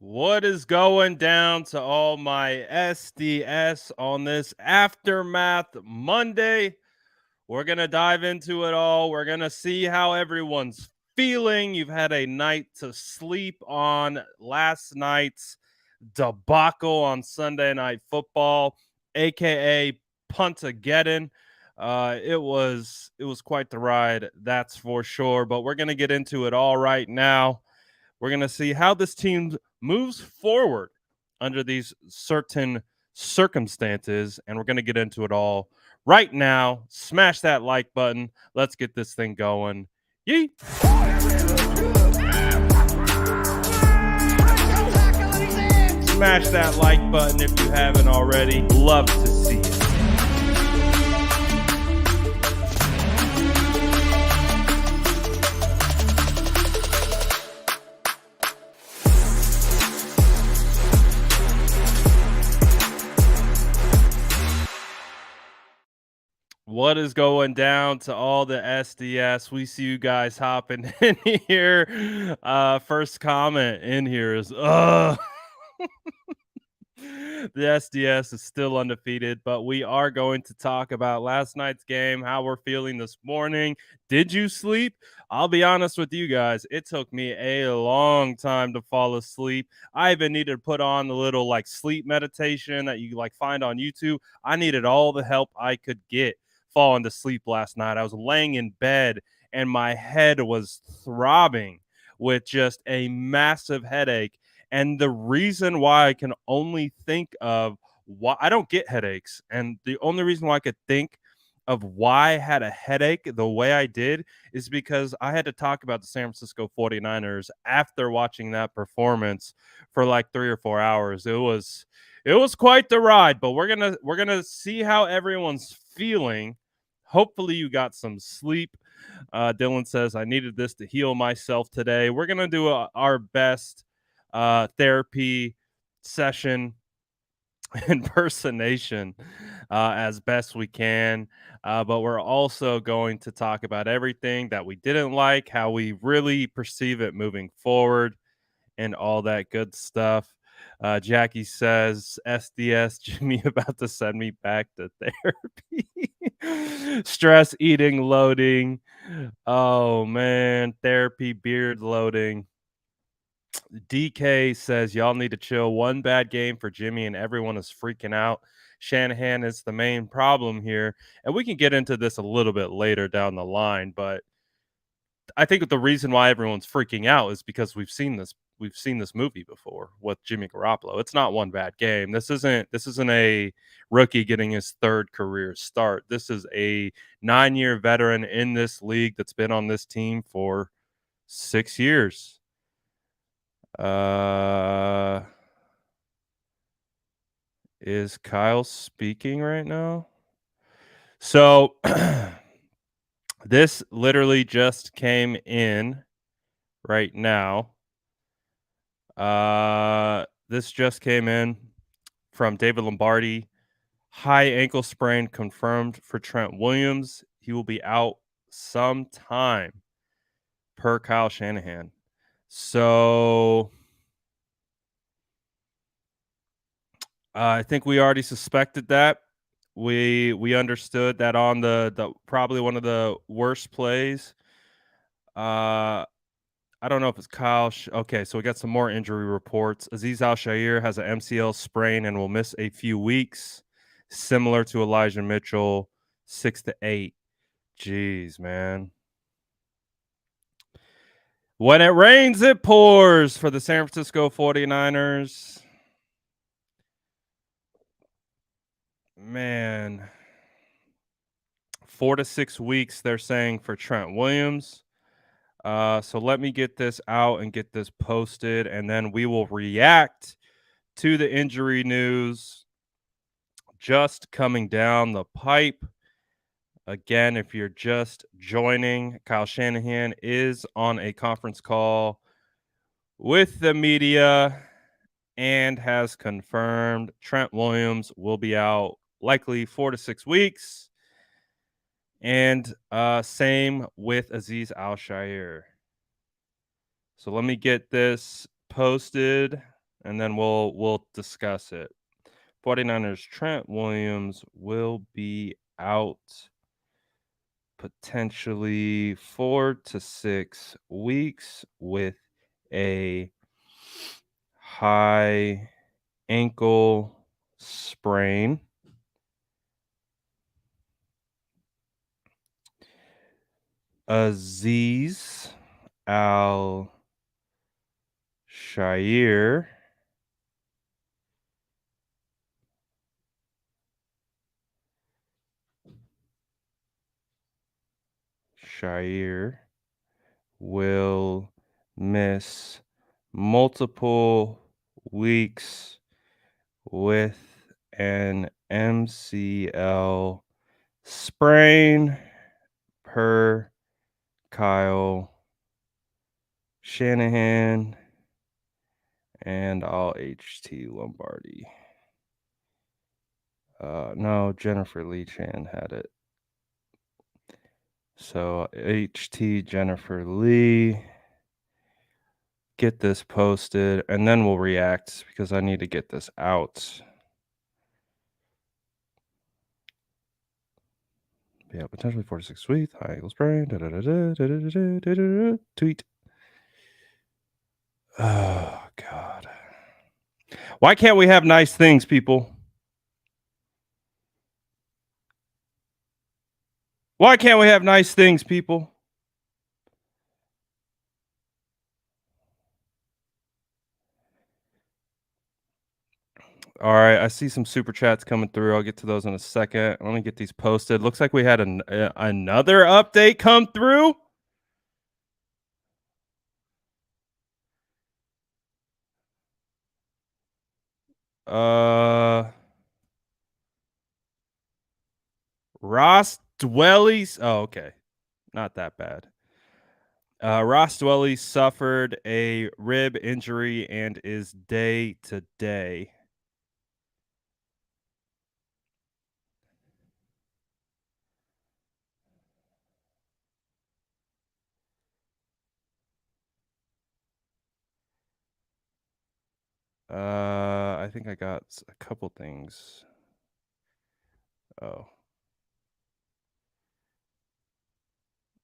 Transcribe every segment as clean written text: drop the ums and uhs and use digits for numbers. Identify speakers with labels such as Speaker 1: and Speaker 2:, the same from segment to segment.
Speaker 1: What is going down to all my SDS on this Aftermath Monday? We're going to dive into it all. We're going to see how everyone's feeling. You've had a night to sleep on last night's debacle on Sunday Night Football, aka Puntageddon. It was quite the ride, that's for sure. But we're gonna get into it all right now. We're gonna see how this team moves forward under these certain circumstances, and we're gonna get into it all right now. Smash that like button. Let's get this thing going. Yeet. Smash that like button if you haven't already. Love to see it. What is going down to all the SDS? We see you guys hopping in here. First comment in here is the SDS is still undefeated, but we are going to talk about last night's game, how we're feeling this morning. Did you sleep? I'll be honest with you guys, it took me a long time to fall asleep. I even needed to put on the little like sleep meditation that you like find on YouTube. I needed all the help I could get falling to sleep last night. I was laying in bed and my head was throbbing with just a massive headache. And the reason why I can only think of why I don't get headaches, and the only reason why I could think of why I had a headache the way I did is because I had to talk about the San Francisco 49ers after watching that performance for like 3 or 4 hours. It was quite the ride, but we're going to see how everyone's feeling. Hopefully you got some sleep. Dylan says I needed this to heal myself today. We're going to do our best therapy session impersonation as best we can. But we're also going to talk about everything that we didn't like, how we really perceive it moving forward, and all that good stuff. Jackie says, SDS, Jimmy about to send me back to therapy. Stress eating loading. Oh, man. Therapy beard loading. DK says y'all need to chill. One bad game for Jimmy and everyone is freaking out. Shanahan is the main problem here. And we can get into this a little bit later down the line, but I think the reason why everyone's freaking out is because we've seen this movie before with Jimmy Garoppolo. It's not one bad game. This isn't a rookie getting his third career start. This is a 9-year veteran in this league that's been on this team for 6 years. Is Kyle speaking right now? So this literally just came in right now. This just came in from David Lombardi. High ankle sprain confirmed for Trent Williams. He will be out sometime, per Kyle Shanahan. So I think we already suspected that. We understood that on the probably one of the worst plays. I don't know if it's Kyle. Okay, so we got some more injury reports. Azeez Al-Shaair has an MCL sprain and will miss a few weeks, similar to Elijah Mitchell, 6 to 8. Jeez, man. When it rains, it pours for the San Francisco 49ers. Man. 4 to 6 weeks, they're saying, for Trent Williams. So let me get this out and get this posted, and then we will react to the injury news just coming down the pipe. Again, if you're just joining, Kyle Shanahan is on a conference call with the media and has confirmed Trent Williams will be out likely 4 to 6 weeks. And same with Azeez Al-Shaair. So let me get this posted. and then we'll discuss it. 49ers Trent Williams will be out potentially 4 to 6 weeks with a high ankle sprain. Aziz Al Shire will miss multiple weeks with an MCL sprain per Kyle Shanahan and all HT Lombardi. No, Jennifer Lee Chan had it. So HT Jennifer Lee, get this posted, and then we'll react because I need to get this out. Yeah, potentially 4 to 6 weeks. High ankle sprain. Tweet. Oh, God. Why can't we have nice things, people? Why can't we have nice things, people? All right, I see some super chats coming through. I'll get to those in a second. Let me get these posted. Looks like we had another update come through. Ross Dwelly's. Oh, okay. Not that bad. Ross Dwelly suffered a rib injury and is day to day. I think I got a couple things. Oh.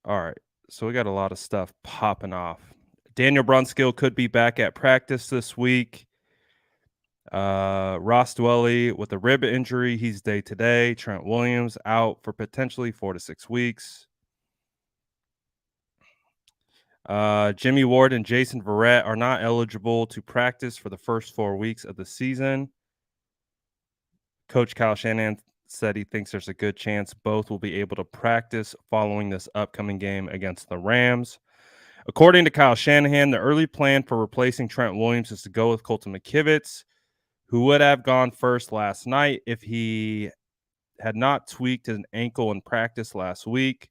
Speaker 1: All right. So we got a lot of stuff popping off. Daniel Brunskill could be back at practice this week. Ross Dwelly with a rib injury, he's day to day. Trent Williams out for potentially 4 to 6 weeks. Jimmy Ward and Jason Verrett are not eligible to practice for the first 4 weeks of the season. Coach Kyle Shanahan said he thinks there's a good chance both will be able to practice following this upcoming game against the Rams. According to Kyle Shanahan, the early plan for replacing Trent Williams is to go with Colton McKivitz, who would have gone first last night if he had not tweaked an ankle in practice last week.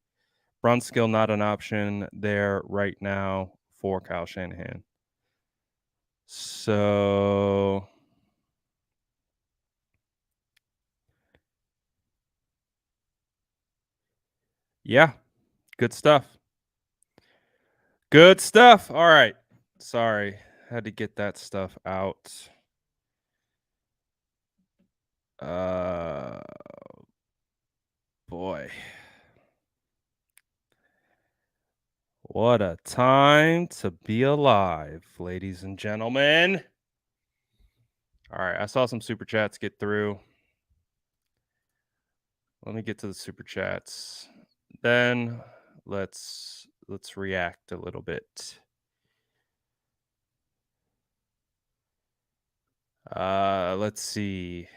Speaker 1: Brunskill not an option there right now for Kyle Shanahan. So yeah, good stuff. Good stuff. All right. Sorry. Had to get that stuff out. Boy. What a time to be alive, ladies and gentlemen. All right, I saw some super chats get through. Let me get to the super chats. Then let's react a little bit. Let's see.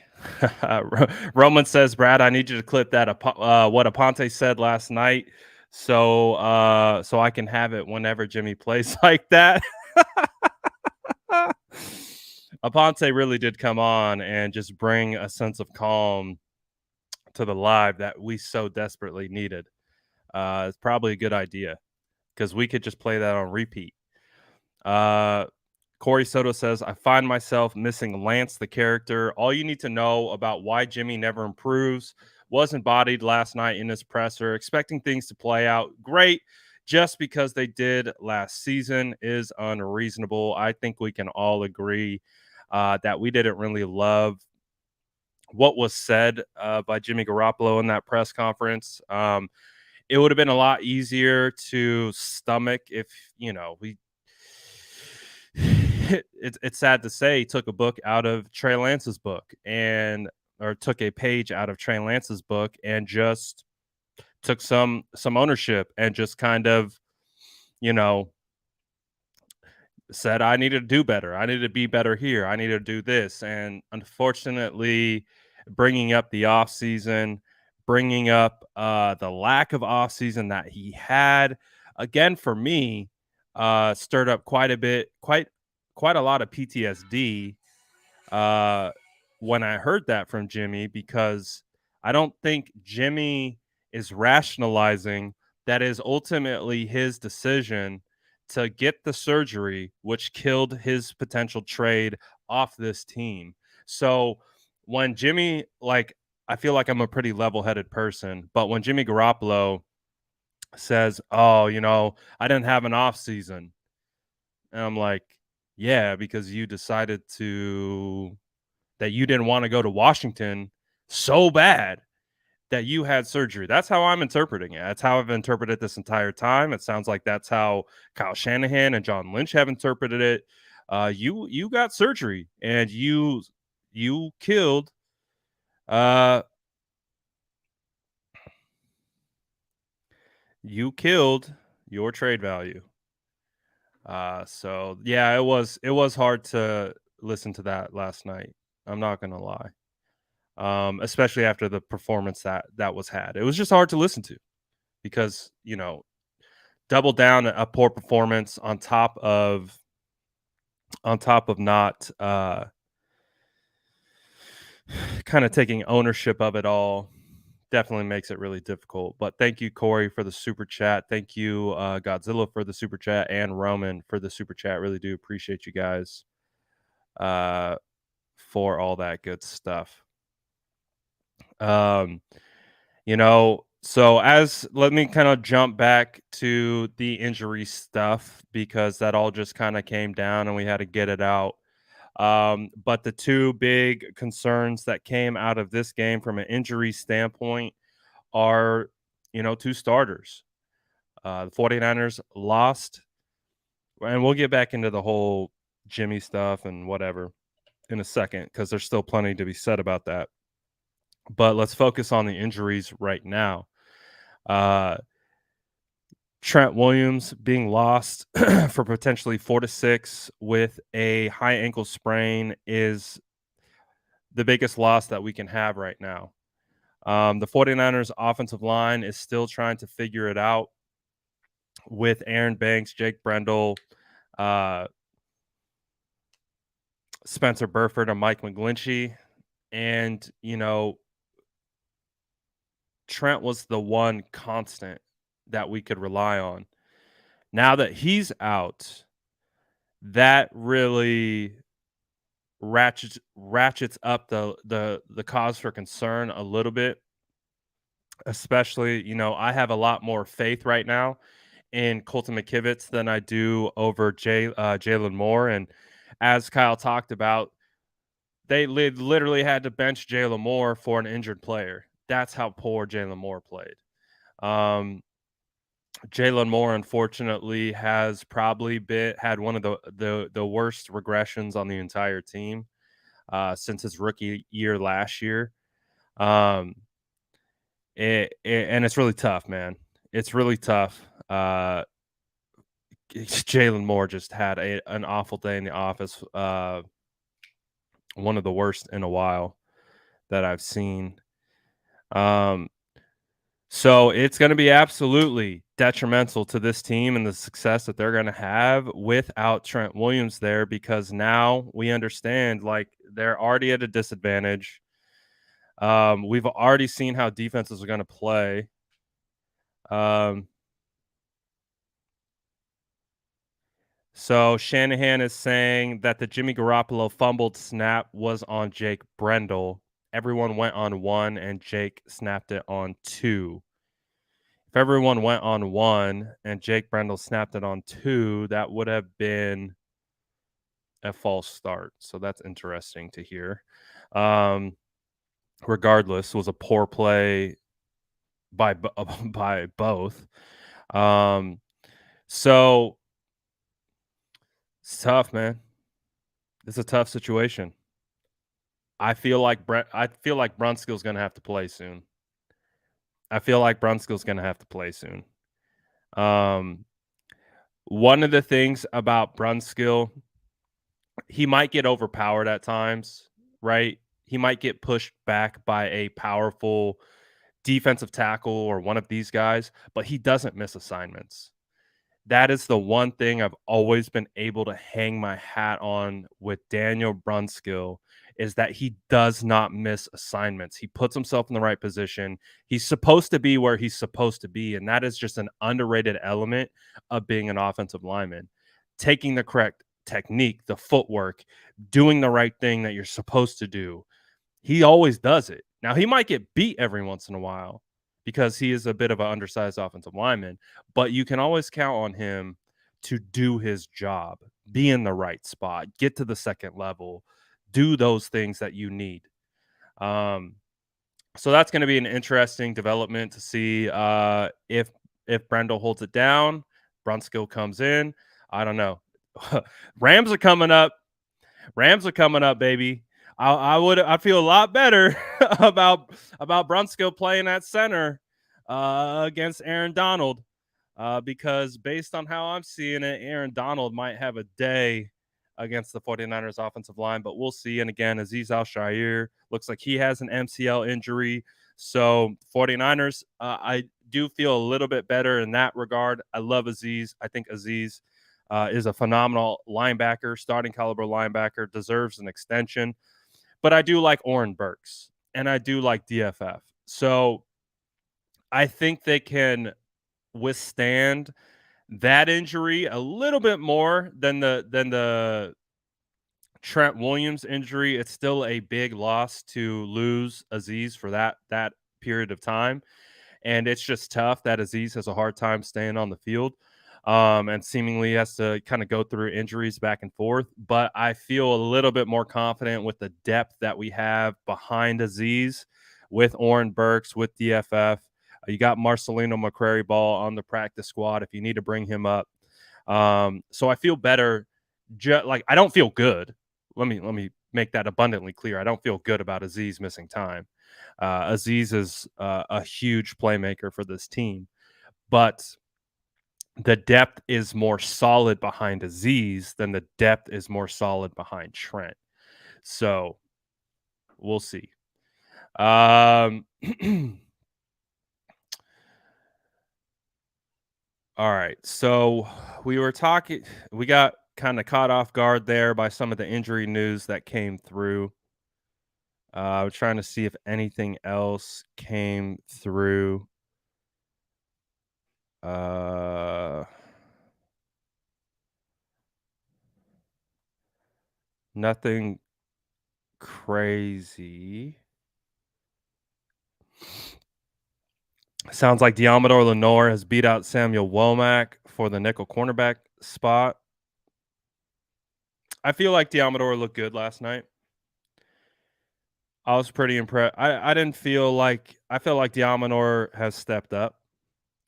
Speaker 1: Roman says, Brad, I need you to clip that what Aponte said last night so I can have it whenever Jimmy plays like that. Aponte really did come on and just bring a sense of calm to the live that we so desperately needed. It's probably a good idea because we could just play that on repeat. Corey Soto says, I find myself missing Lance, the character. All you need to know about why Jimmy never improves was embodied last night in his presser. Expecting things to play out great just because they did last season is unreasonable. I think we can all agree. that we didn't really love what was said by Jimmy Garoppolo in that press conference. It would have been a lot easier to stomach if, we it's sad to say he took a book out of Trey Lance's book and or took a page out of Trey Lance's book and just took some ownership and just kind of, you know, said I needed to do better. I needed to be better here. I need to do this. And unfortunately, bringing up the off season, bringing up the lack of off season that he had, again for me, stirred up quite a lot of PTSD uh, when I heard that from Jimmy because I don't think Jimmy is rationalizing that is ultimately his decision to get the surgery, which killed his potential trade off this team. So when Jimmy, like, I feel like I'm a pretty level headed person, but when Jimmy Garoppolo says, "Oh, I didn't have an off season," and I'm like, "Yeah, because you decided to that you didn't want to go to Washington so bad that you had surgery." That's how I'm interpreting it. That's how I've interpreted this entire time. It sounds like that's how Kyle Shanahan and John Lynch have interpreted it. You got surgery and you killed uh you killed your trade value. So yeah, it was hard to listen to that last night. I'm not gonna lie. Especially after the performance that was had. It was just hard to listen to because, double down a poor performance on top of not kind of taking ownership of it all definitely makes it really difficult. But thank you, Corey, for the super chat. Thank you, Godzilla, for the super chat, and Roman for the super chat. Really do appreciate you guys uh, for all that good stuff. Um, so as let me kind of jump back to the injury stuff because that all just kind of came down and we had to get it out. But the two big concerns that came out of this game from an injury standpoint are, two starters. The 49ers lost, and we'll get back into the whole Jimmy stuff and whatever in a second because there's still plenty to be said about that. But let's focus on the injuries right now. Uh, Trent Williams being lost for potentially 4 to 6 with a high ankle sprain is the biggest loss that we can have right now. The 49ers offensive line is still trying to figure it out with Aaron Banks, Jake Brendel, uh, Spencer Burford, and Mike McGlinchey. And, Trent was the one constant that we could rely on. Now that he's out, that really ratchets up the cause for concern a little bit. Especially, I have a lot more faith right now in Colton McKivitz than I do over Jalen Moore. And as Kyle talked about, they literally had to bench Jalen Moore for an injured player. That's how poor Jalen Moore played. Um, Jalen Moore, unfortunately, has probably had one of the worst regressions on the entire team since his rookie year last year. Um, and it's really tough, man. It's really tough. Jalen Moore just had an awful day in the office. One of the worst in a while that I've seen. So it's going to be absolutely detrimental to this team and the success that they're going to have without Trent Williams there because now we understand like they're already at a disadvantage. We've already seen how defenses are going to play. So Shanahan is saying that the Jimmy Garoppolo fumbled snap was on Jake Brendel. Everyone went on one, and Jake snapped it on two. If everyone went on one and Jake Brendel snapped it on two, that would have been a false start. So that's interesting to hear. Um, Regardless, was a poor play by both. Um, so it's tough, man. It's a tough situation. I feel like Brunskill's gonna have to play soon. I feel like Brunskill's gonna have to play soon. Um, One of the things about Brunskill, he might get overpowered at times, right? He might get pushed back by a powerful defensive tackle or one of these guys, but he doesn't miss assignments. That is the one thing I've always been able to hang my hat on with Daniel Brunskill is that he does not miss assignments. He puts himself in the right position. He's supposed to be where he's supposed to be, and that is just an underrated element of being an offensive lineman. Taking the correct technique, the footwork, doing the right thing that you're supposed to do. He always does it. Now he might get beat every once in a while because he is a bit of an undersized offensive lineman, but you can always count on him to do his job, be in the right spot, get to the second level, do those things that you need. Um, so that's going to be an interesting development to see if Brendel holds it down, Brunskill comes in. I don't know. Rams are coming up. Rams are coming up, baby. I feel a lot better about Brunskill playing at center against Aaron Donald because based on how I'm seeing it, Aaron Donald might have a day against the 49ers offensive line, but we'll see. And again, Aziz Al-Shaair looks like he has an MCL injury. So 49ers, I do feel a little bit better in that regard. I love Aziz. I think Aziz is a phenomenal linebacker, starting caliber linebacker, deserves an extension. But I do like Oren Burks and I do like DFF. So I think they can withstand that injury a little bit more than the Trent Williams injury. It's still a big loss to lose Aziz for that period of time. And it's just tough that Aziz has a hard time staying on the field and seemingly has to kind of go through injuries back and forth. But I feel a little bit more confident with the depth that we have behind Aziz with Oren Burks, with DFF. You got Marcelino McCrary Ball on the practice squad if you need to bring him up. So I feel better. Like I don't feel good. Let me make that abundantly clear. I don't feel good about Aziz missing time. Aziz is a huge playmaker for this team, but the depth is more solid behind Aziz than the depth is more solid behind Trent. So we'll see. All right. So we got kind of caught off guard there by some of the injury news that came through. I was trying to see if anything else came through. Uh, Nothing crazy. Sounds like Diamador Lenore has beat out Samuel Womack for the nickel cornerback spot. I feel like Diamador looked good last night. I was pretty impressed. I didn't feel like I feel like Diamador has stepped up,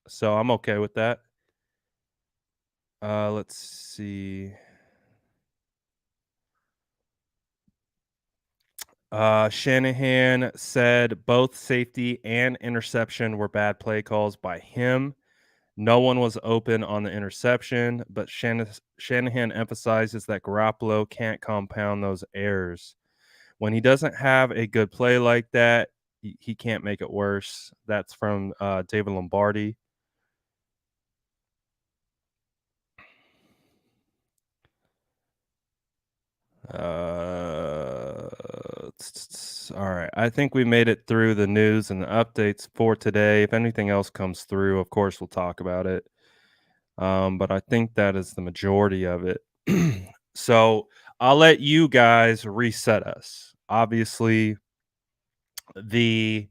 Speaker 1: so I'm okay with that. Let's see. Shanahan said both safety and interception were bad play calls by him. No one was open on the interception, but Shanahan emphasizes that Garoppolo can't compound those errors. When he doesn't have a good play like that, he can't make it worse. That's from David Lombardi. All right. I think we made it through the news and the updates for today. If anything else comes through, of course, we'll talk about it. But I think that is the majority of it. So I'll let you guys reset us. Obviously, the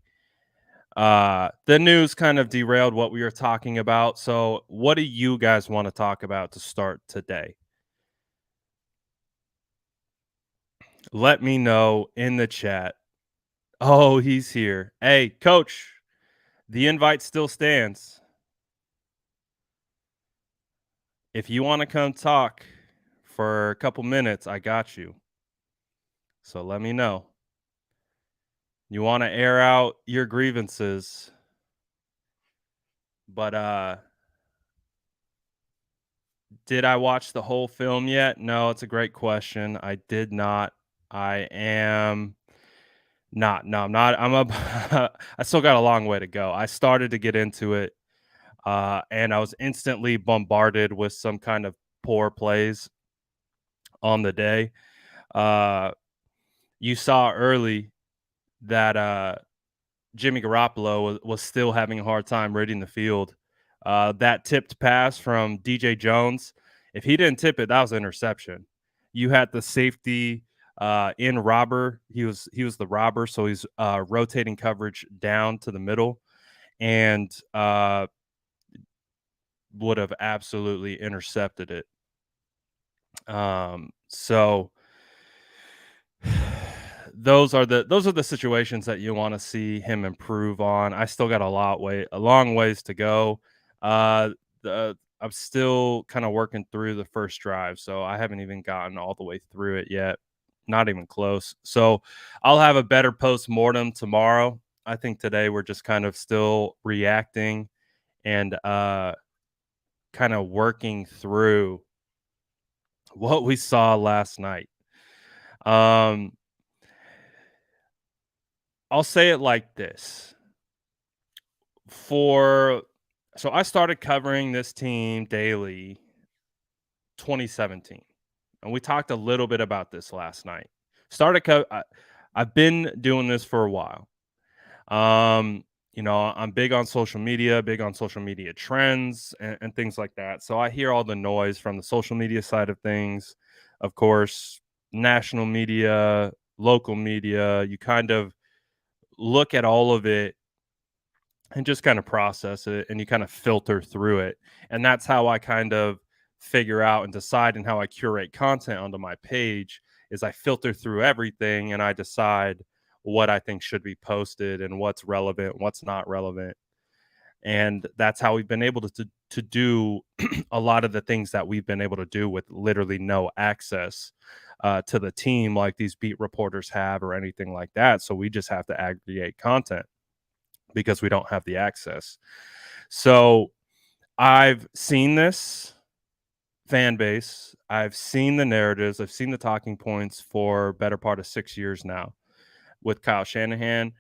Speaker 1: news kind of derailed what we were talking about. So what do you guys want to talk about to start today? let me know in the chat. Oh, he's here. Hey, coach, the invite still stands. If you want to come talk for a couple minutes, I got you. So let me know. You want to air out your grievances, but did I watch the whole film yet? No, it's a great question. I did not. I am not. No, I'm not. I'm a I still got a long way to go. I started to get into it, and I was instantly bombarded with some kind of poor plays on the day. Uh, you saw early that Jimmy Garoppolo was still having a hard time reading the field. That tipped pass from DJ Jones, if he didn't tip it, that was an interception. You had the safety in robber. He was the robber, so he's rotating coverage down to the middle and would have absolutely intercepted it. So those are the situations that you want to see him improve on. I still got a long ways to go. I'm still kind of working through the first drive, so I haven't even gotten all the way through it yet. Not even close. So I'll have a better post mortem tomorrow. I think today we're just kind of still reacting and kind of working through what we saw last night. Um, I'll say it like this. For so I started covering this team daily 2017. And we talked a little bit about this last night. Started co- I, I've been doing this for a while. Um, I'm big on social media trends and things like that. So I hear all the noise from the social media side of things. Of course, national media, local media, you kind of look at all of it and just kind of process it and you kind of filter through it. And that's how I kind of figure out and decide and how I curate content onto my page is I filter through everything and I decide what I think should be posted and what's relevant, what's not relevant. And that's how we've been able to do a lot of the things that we've been able to do with literally no access to the team like these beat reporters have or anything like that. So we just have to aggregate content because we don't have the access. So I've seen this fan base. I've seen the narratives. I've seen the talking points for better part of 6 years now with Kyle Shanahan.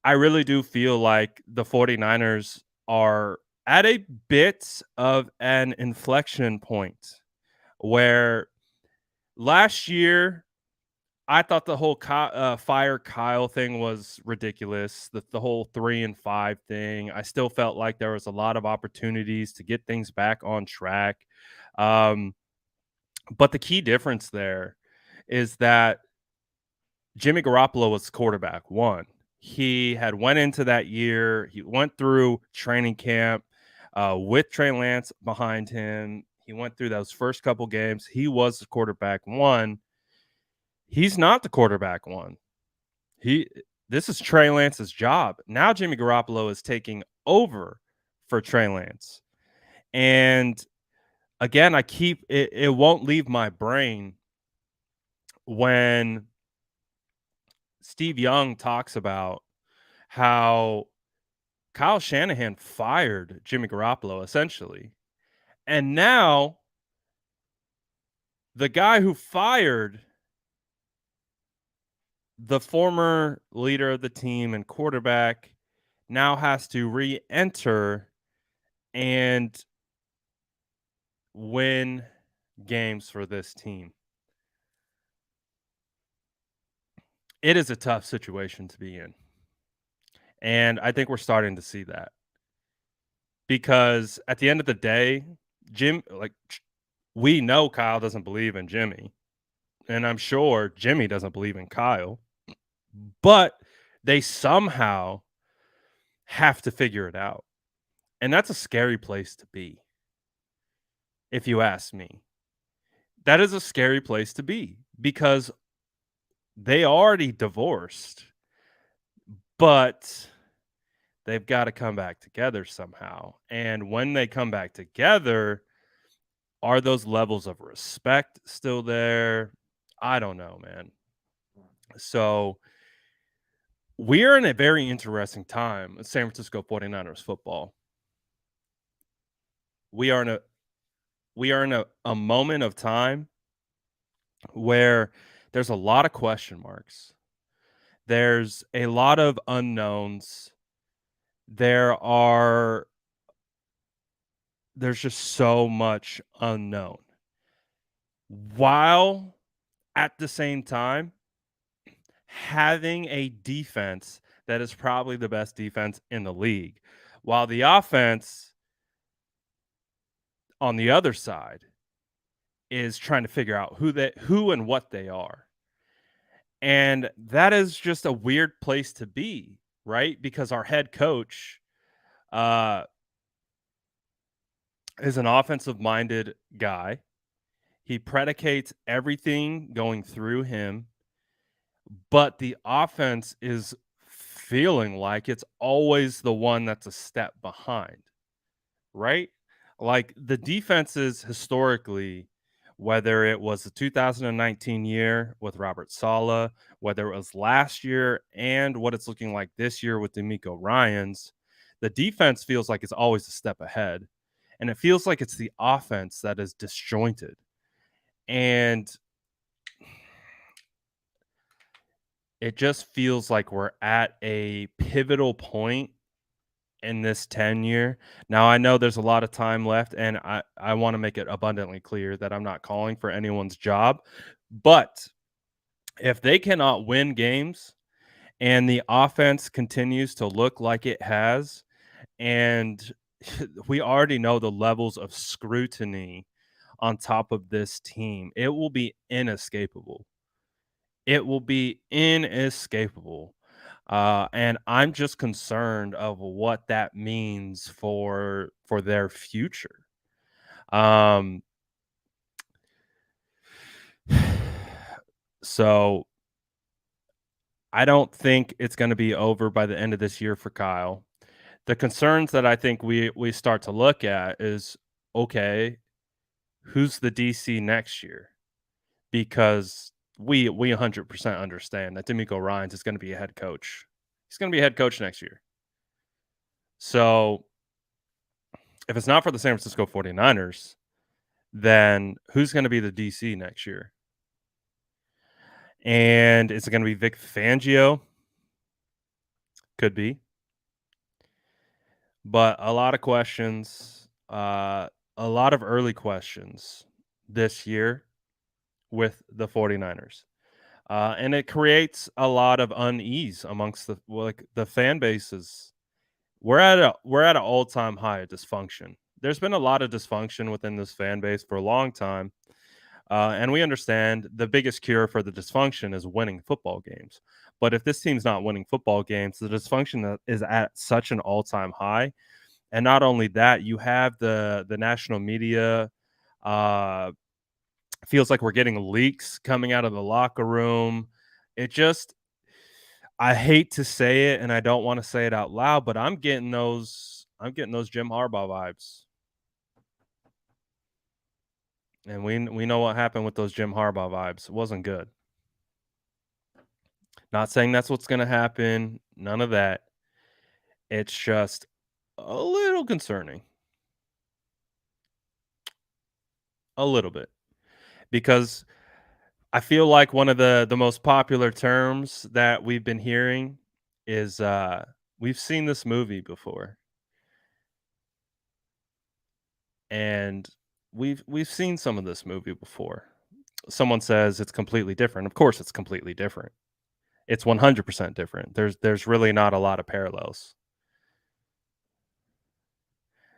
Speaker 1: I really do feel like the 49ers are at a bit of an inflection point where last year I thought the whole fire Kyle thing was ridiculous. The whole 3-5 thing. I still felt like there was a lot of opportunities to get things back on track. Um, but the key difference there is that Jimmy Garoppolo was quarterback one. He had went into that year. He went through training camp with Trey Lance behind him. He went through those first couple games. He was the quarterback one. He's not the quarterback one. He This is Trey Lance's job. Now Jimmy Garoppolo is taking over for Trey Lance. And again, it won't leave my brain when Steve Young talks about how Kyle Shanahan fired Jimmy Garoppolo essentially. And now the guy who fired the former leader of the team and quarterback now has to re-enter and win games for this team. It is a tough situation to be in. And I think we're starting to see that. Because at the end of the day, we know Kyle doesn't believe in Jimmy. And I'm sure Jimmy doesn't believe in Kyle. But they somehow have to figure it out. And that's a scary place to be. If you ask me. That is a scary place to be because they already divorced, but they've got to come back together somehow. And when they come back together, are those levels of respect still there? I don't know, man. So we're in a very interesting time in San Francisco 49ers football. We are in a we are in a moment of time where there's a lot of question marks. There's a lot of unknowns. There are there's just so much unknown. While at the same time having a defense that is probably the best defense in the league. While the offense on the other side is trying to figure out who and what they are. And that is just a weird place to be, right? Because our head coach uh is an offensive minded guy. He predicates everything going through him, but the offense is feeling like it's always the one that's a step behind, right? Like the defenses historically, whether it was the 2019 year with Robert Sala, whether it was last year and what it's looking like this year with D'Amico Ryans, the defense feels like it's always a step ahead. And it feels like it's the offense that is disjointed. And it just feels like we're at a pivotal point in this tenure. Now, I know there's a lot of time left, and I want to make it abundantly clear that I'm not calling for anyone's job. But if they cannot win games and the offense continues to look like it has, and we already know the levels of scrutiny on top of this team, it will be inescapable. It will be inescapable. And I'm just concerned of what that means for their future. Um, so I don't think it's going to be over by the end of this year for Kyle. The concerns that I think we start to look at is okay, who's the DC next year? Because we 100% understand that D'Amico Ryans is going to be a head coach. He's going to be a head coach next year. So if it's not for the San Francisco 49ers, then who's going to be the DC next year? And is it going to be Vic Fangio? Could be. But a lot of questions, a lot of early questions this year with the 49ers. And it creates a lot of unease amongst the fan bases. We're at an all-time high of dysfunction. There's been a lot of dysfunction within this fan base for a long time. And we understand the biggest cure for the dysfunction is winning football games. But if this team's not winning football games, the dysfunction is at such an all-time high. And not only that, you have the national media uh, feels like we're getting leaks coming out of the locker room. It just I hate to say it and I don't want to say it out loud, but I'm getting those Jim Harbaugh vibes. And we know what happened with those Jim Harbaugh vibes. It wasn't good. Not saying that's what's going to happen. None of that. It's just a little concerning. A little bit. Because I feel like one of the most popular terms that we've been hearing is we've seen this movie before. And we've seen some of this movie before. Someone says it's completely different. Of course it's completely different. It's 100% different. There's really not a lot of parallels.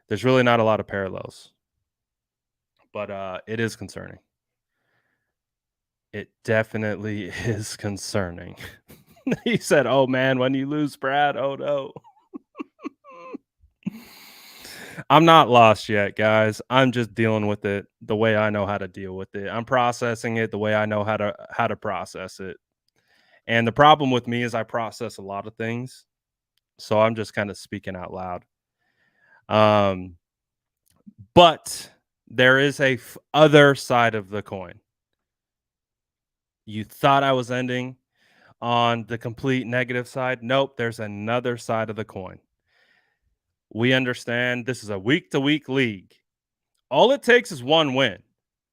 Speaker 1: There's really not a lot of parallels. But it is concerning. It definitely is concerning. He said, "Oh man, when you lose Brad, oh no." I'm not lost yet, guys. I'm just dealing with it the way I know how to deal with it. I'm processing it the way I know how to process it. And the problem with me is I process a lot of things, so I'm just kind of speaking out loud. Um, but there is other side of the coin. You thought I was ending on the complete negative side. Nope, there's another side of the coin. We understand this is a week to week league. All it takes is one win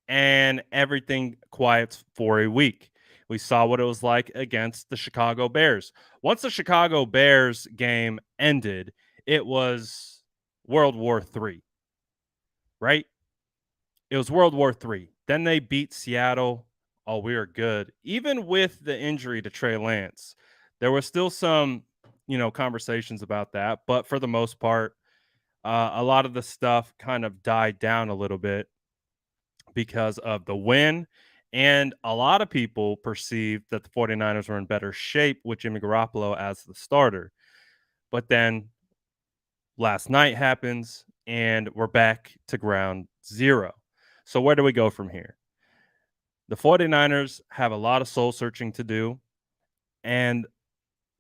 Speaker 1: and everything quiets for a week. We saw what it was like against the Chicago Bears. Once the Chicago Bears game ended, it was World War III, right? It was World War III. Then they beat Seattle. Oh, we are good. Even with the injury to Trey Lance, there was still some, conversations about that. But for the most part, a lot of the stuff kind of died down a little bit because of the win. And a lot of people perceived that the 49ers were in better shape with Jimmy Garoppolo as the starter. But then last night happens and we're back to ground zero. So where do we go from here? The 49ers have a lot of soul searching to do. And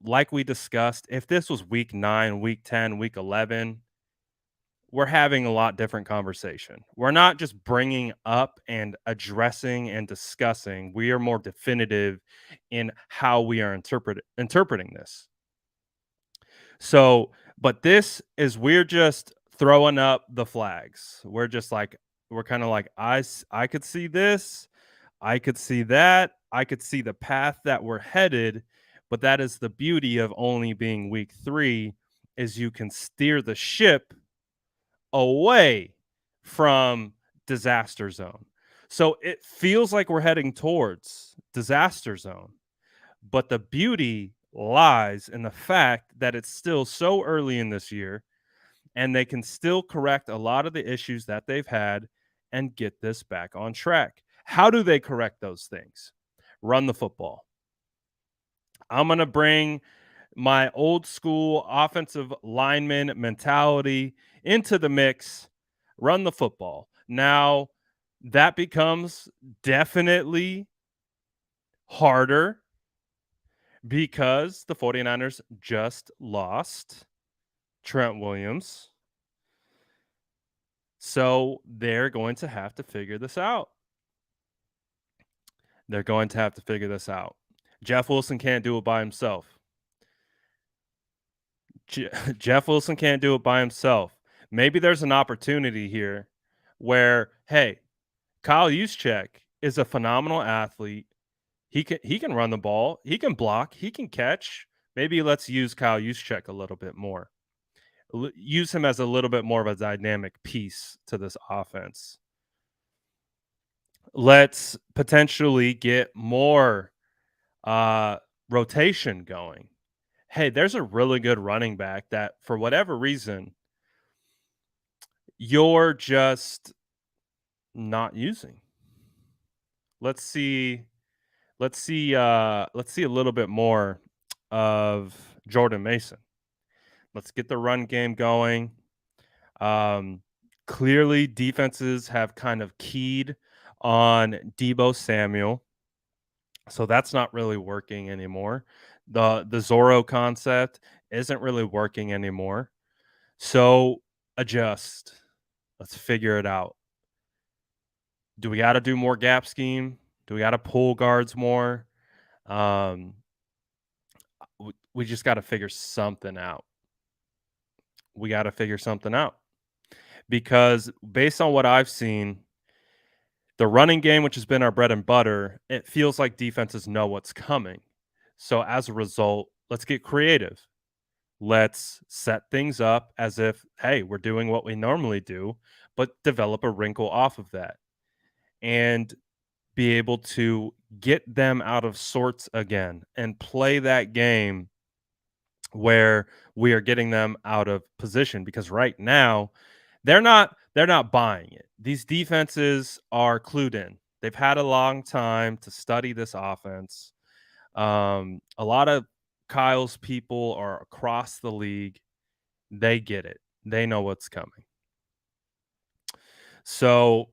Speaker 1: like we discussed, if this was week 9, week 10, week 11, we're having a lot different conversation. We're not just bringing up and addressing and discussing. We are more definitive in how we are interpreting this. So, but this is we're just throwing up the flags. We're kind of like I could see this, I could see that, I could see the path that we're headed, but that is the beauty of only being week 3 is you can steer the ship away from disaster zone. So it feels like we're heading towards disaster zone, but the beauty lies in the fact that it's still so early in this year and they can still correct a lot of the issues that they've had and get this back on track. How do they correct those things? Run the football. I'm going to bring my old school offensive lineman mentality into the mix, run the football. Now, that becomes definitely harder because the 49ers just lost Trent Williams. So they're going to have to figure this out. They're going to have to figure this out. Jeff Wilson can't do it by himself. Jeff Wilson can't do it by himself. Maybe there's an opportunity here where, hey, Kyle Juszczyk is a phenomenal athlete. He can run the ball, he can block, he can catch. Maybe let's use Kyle Juszczyk a little bit more. Use him as a little bit more of a dynamic piece to this offense. Let's potentially get more rotation going. Hey, there's a really good running back that for whatever reason you're just not using. Let's see let's see a little bit more of Jordan Mason. Let's get the run game going. Um Clearly defenses have kind of keyed on Debo Samuel. So that's not really working anymore. The Zorro concept isn't really working anymore. So adjust. Let's figure it out. Do we got to do more gap scheme? Do we got to pull guards more? Um, we just got to figure something out. We got to figure something out because based on what I've seen, the running game, which has been our bread and butter, it feels like defenses know what's coming. So as a result, let's get creative. Let's set things up as if, hey, we're doing what we normally do, but develop a wrinkle off of that and be able to get them out of sorts again and play that game where we are getting them out of position because right now they're not buying it. These defenses are clued in. They've had a long time to study this offense. A lot of Kyle's people are across the league. They get it. They know what's coming. So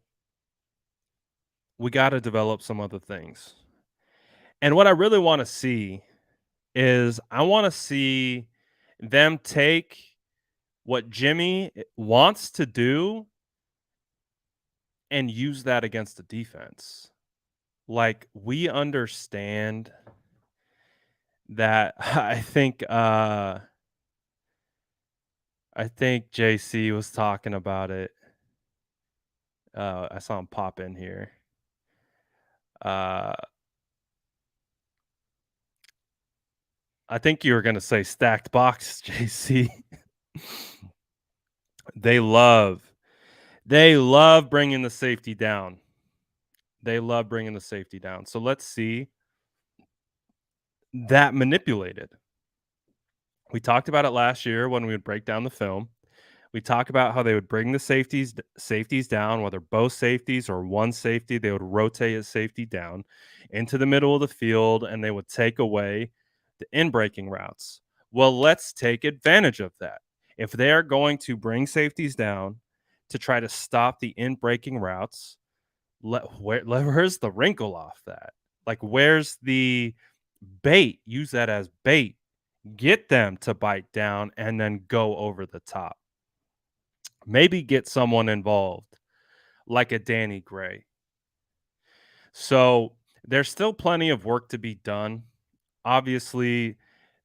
Speaker 1: we got to develop some other things. And what I really want to see is I want to see them take what Jimmy wants to do and use that against the defense. Like, we understand that. I think JC was talking about it. I saw him pop in here. Uh, I think you were gonna say stacked box, JC. They love they love bringing the safety down. They love bringing the safety down. So let's see that manipulated. We talked about it last year when we would break down the film. We talk about how they would bring the safeties down, whether both safeties or one safety, they would rotate a safety down into the middle of the field and they would take away the in breaking routes. Well, let's take advantage of that. If they are going to bring safeties down to try to stop the in breaking routes, where's the wrinkle off that? Like, where's the bait? Use that as bait. Get them to bite down and then go over the top. Maybe get someone involved like a Danny Gray. So there's still plenty of work to be done. Obviously,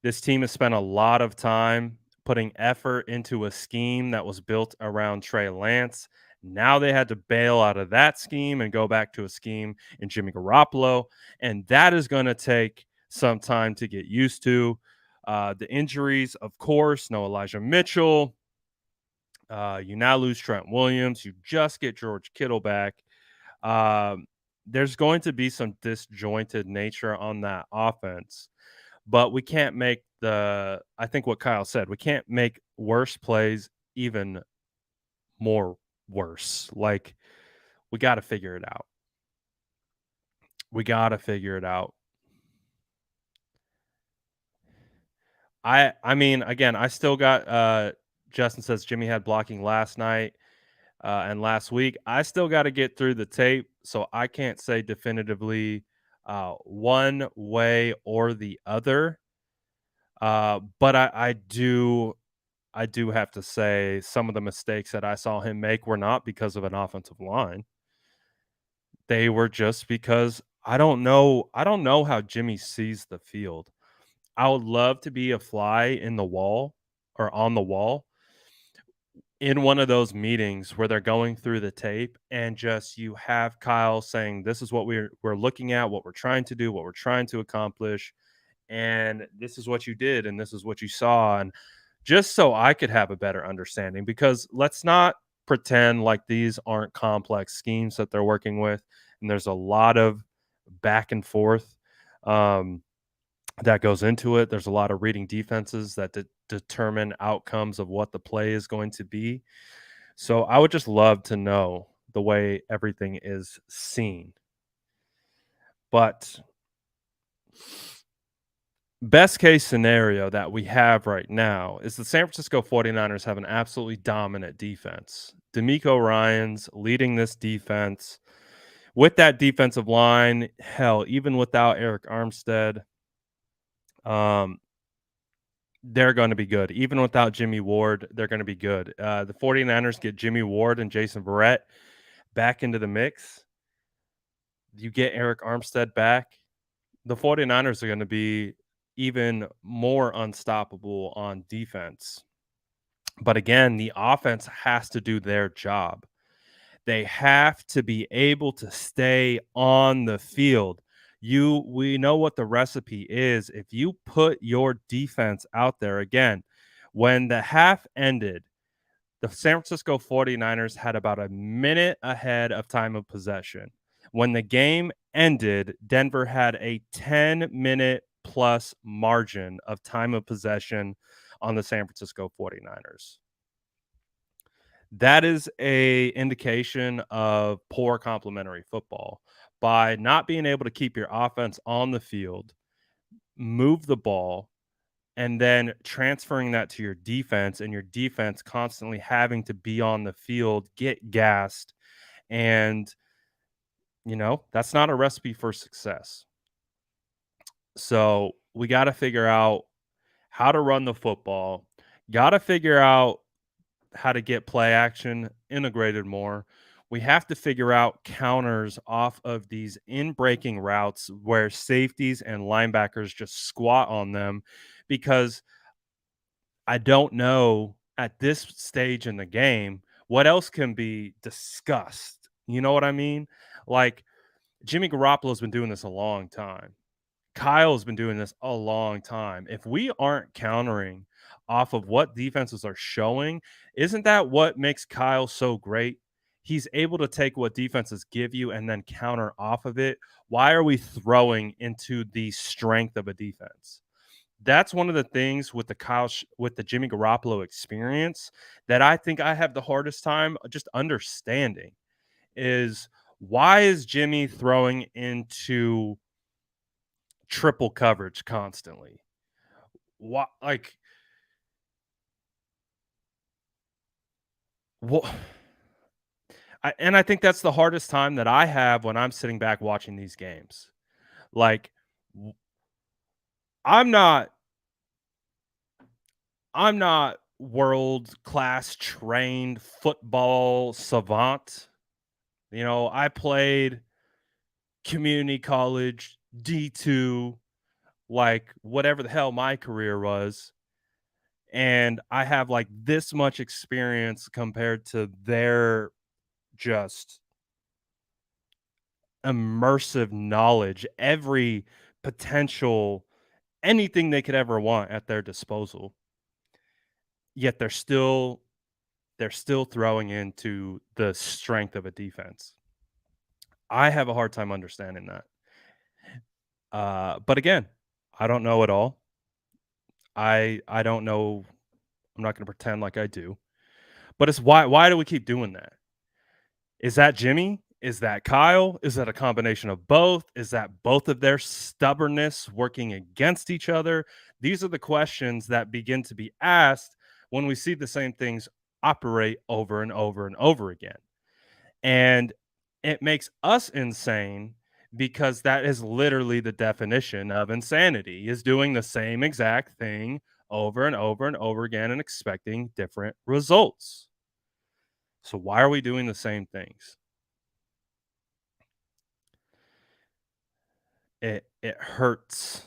Speaker 1: this team has spent a lot of time putting effort into a scheme that was built around Trey Lance. Now they had to bail out of that scheme and go back to a scheme in Jimmy Garoppolo. And that is going to take some time to get used to. The injuries, of course, no Elijah Mitchell. You now lose Trent Williams. You just get George Kittle back. Um, there's going to be some disjointed nature on that offense, but we can't make I think what Kyle said, we can't make worse plays even more worse. Like, we got to figure it out. We got to figure it out. I mean, again, I still got Justin says Jimmy had blocking last night. And last week, I still got to get through the tape, so I can't say definitively one way or the other. But I do have to say some of the mistakes that I saw him make were not because of an offensive line. They were just because I don't know. I don't know how Jimmy sees the field. I would love to be a fly in the wall or on the wall in one of those meetings where they're going through the tape and just you have Kyle saying, "This is what we're looking at, what we're trying to do, what we're trying to accomplish, and this is what you did and this is what you saw." And just so I could have a better understanding, because let's not pretend like these aren't complex schemes that they're working with, and there's a lot of back and forth um, that goes into it. There's a lot of reading defenses that determine outcomes of what the play is going to be. So I would just love to know the way everything is seen. But best case scenario that we have right now is the San Francisco 49ers have an absolutely dominant defense. D'Amico Ryans leading this defense. With that defensive line, hell, even without Eric Armstead, um, they're going to be good. Even without Jimmy Ward, they're going to be good. The 49ers get Jimmy Ward and Jason Verrett back into the mix. You get Eric Armstead back. The 49ers are going to be even more unstoppable on defense. But again, the offense has to do their job. They have to be able to stay on the field. We know what the recipe is. If you put your defense out there again, when the half ended, the San Francisco 49ers had about a minute ahead of time of possession. When the game ended, Denver had a 10-minute plus margin of time of possession on the San Francisco 49ers. That is a indication of poor complementary football. By not being able to keep your offense on the field, move the ball, and then transferring that to your defense, and your defense constantly having to be on the field, get gassed, and that's not a recipe for success. So we got to figure out how to run the football, got to figure out how to get play action integrated more. We have to figure out counters off of these in breaking routes where safeties and linebackers just squat on them because I don't know at this stage in the game what else can be discussed. You know what I mean? Like Jimmy Garoppolo's been doing this a long time. Kyle's been doing this a long time. If we aren't countering off of what defenses are showing, isn't that what makes Kyle so great? He's able to take what defenses give you and then counter off of it. Why are we throwing into the strength of a defense? That's one of the things with with the Jimmy Garoppolo experience that I think I have the hardest time just understanding is why is Jimmy throwing into triple coverage constantly? What like what and I think that's the hardest time that I have when I'm sitting back watching these games. Like w- I'm not I'm not world class trained football savant. You know, I played community college, D2, like whatever the hell my career was. And I have like this much experience compared to their just immersive knowledge, every potential, anything they could ever want at their disposal. Yet they're still throwing into the strength of a defense. I have a hard time understanding that. But again, I don't know it all. I don't know. I'm not going to pretend like I do. But it's why do we keep doing that? Is that Jimmy? Is that Kyle? Is that a combination of both? Is that both of their stubbornness working against each other? These are the questions that begin to be asked when we see the same things operate over and over and over again. And it makes us insane because that is literally the definition of insanity is doing the same exact thing over and over and over again and expecting different results. So why are we doing the same things? It hurts.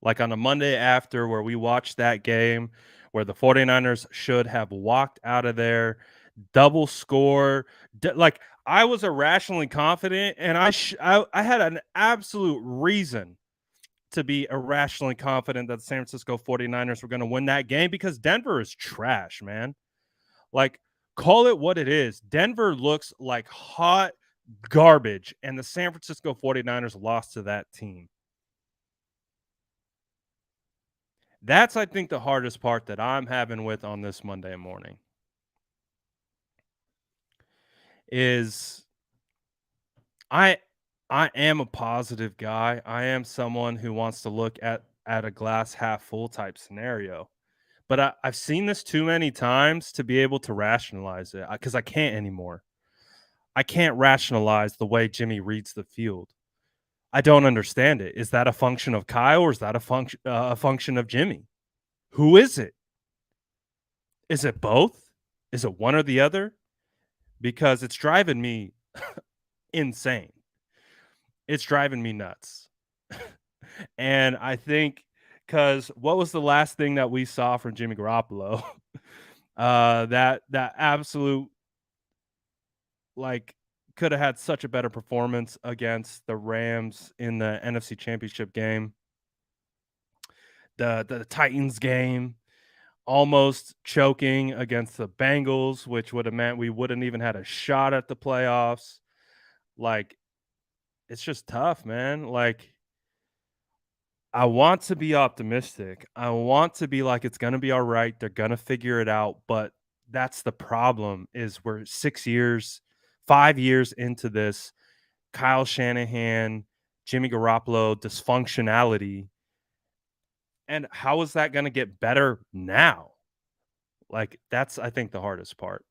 Speaker 1: Like on a Monday after where we watched that game where the 49ers should have walked out of there, double score, like I was irrationally confident and I had an absolute reason to be irrationally confident that the San Francisco 49ers were going to win that game because Denver is trash, man. Like call it what it is. Denver looks like hot garbage and the San Francisco 49ers lost to that team. That's, I think, the hardest part that I'm having with on this Monday morning is I I am a positive guy. I am someone who wants to look at a glass half full type scenario. But I've seen this too many times to be able to rationalize it because I can't anymore. I can't rationalize the way Jimmy reads the field. I don't understand it. Is that a function of Kyle or is that a function of Jimmy? Who is it? Is it both? Is it one or the other? Because it's driving me insane. It's driving me nuts. And I think because what was the last thing that we saw from Jimmy Garoppolo? That absolute like could have had such a better performance against the Rams in the NFC Championship game. The Titans game, almost choking against the Bengals, which would have meant we wouldn't even had a shot at the playoffs. Like it's just tough, man. Like I want to be optimistic. I want to be like it's going to be all right. They're going to figure it out, but that's the problem is we're 6 years, 5 years into this Kyle Shanahan, Jimmy Garoppolo dysfunctionality. And how is that going to get better now? Like that's I think the hardest part.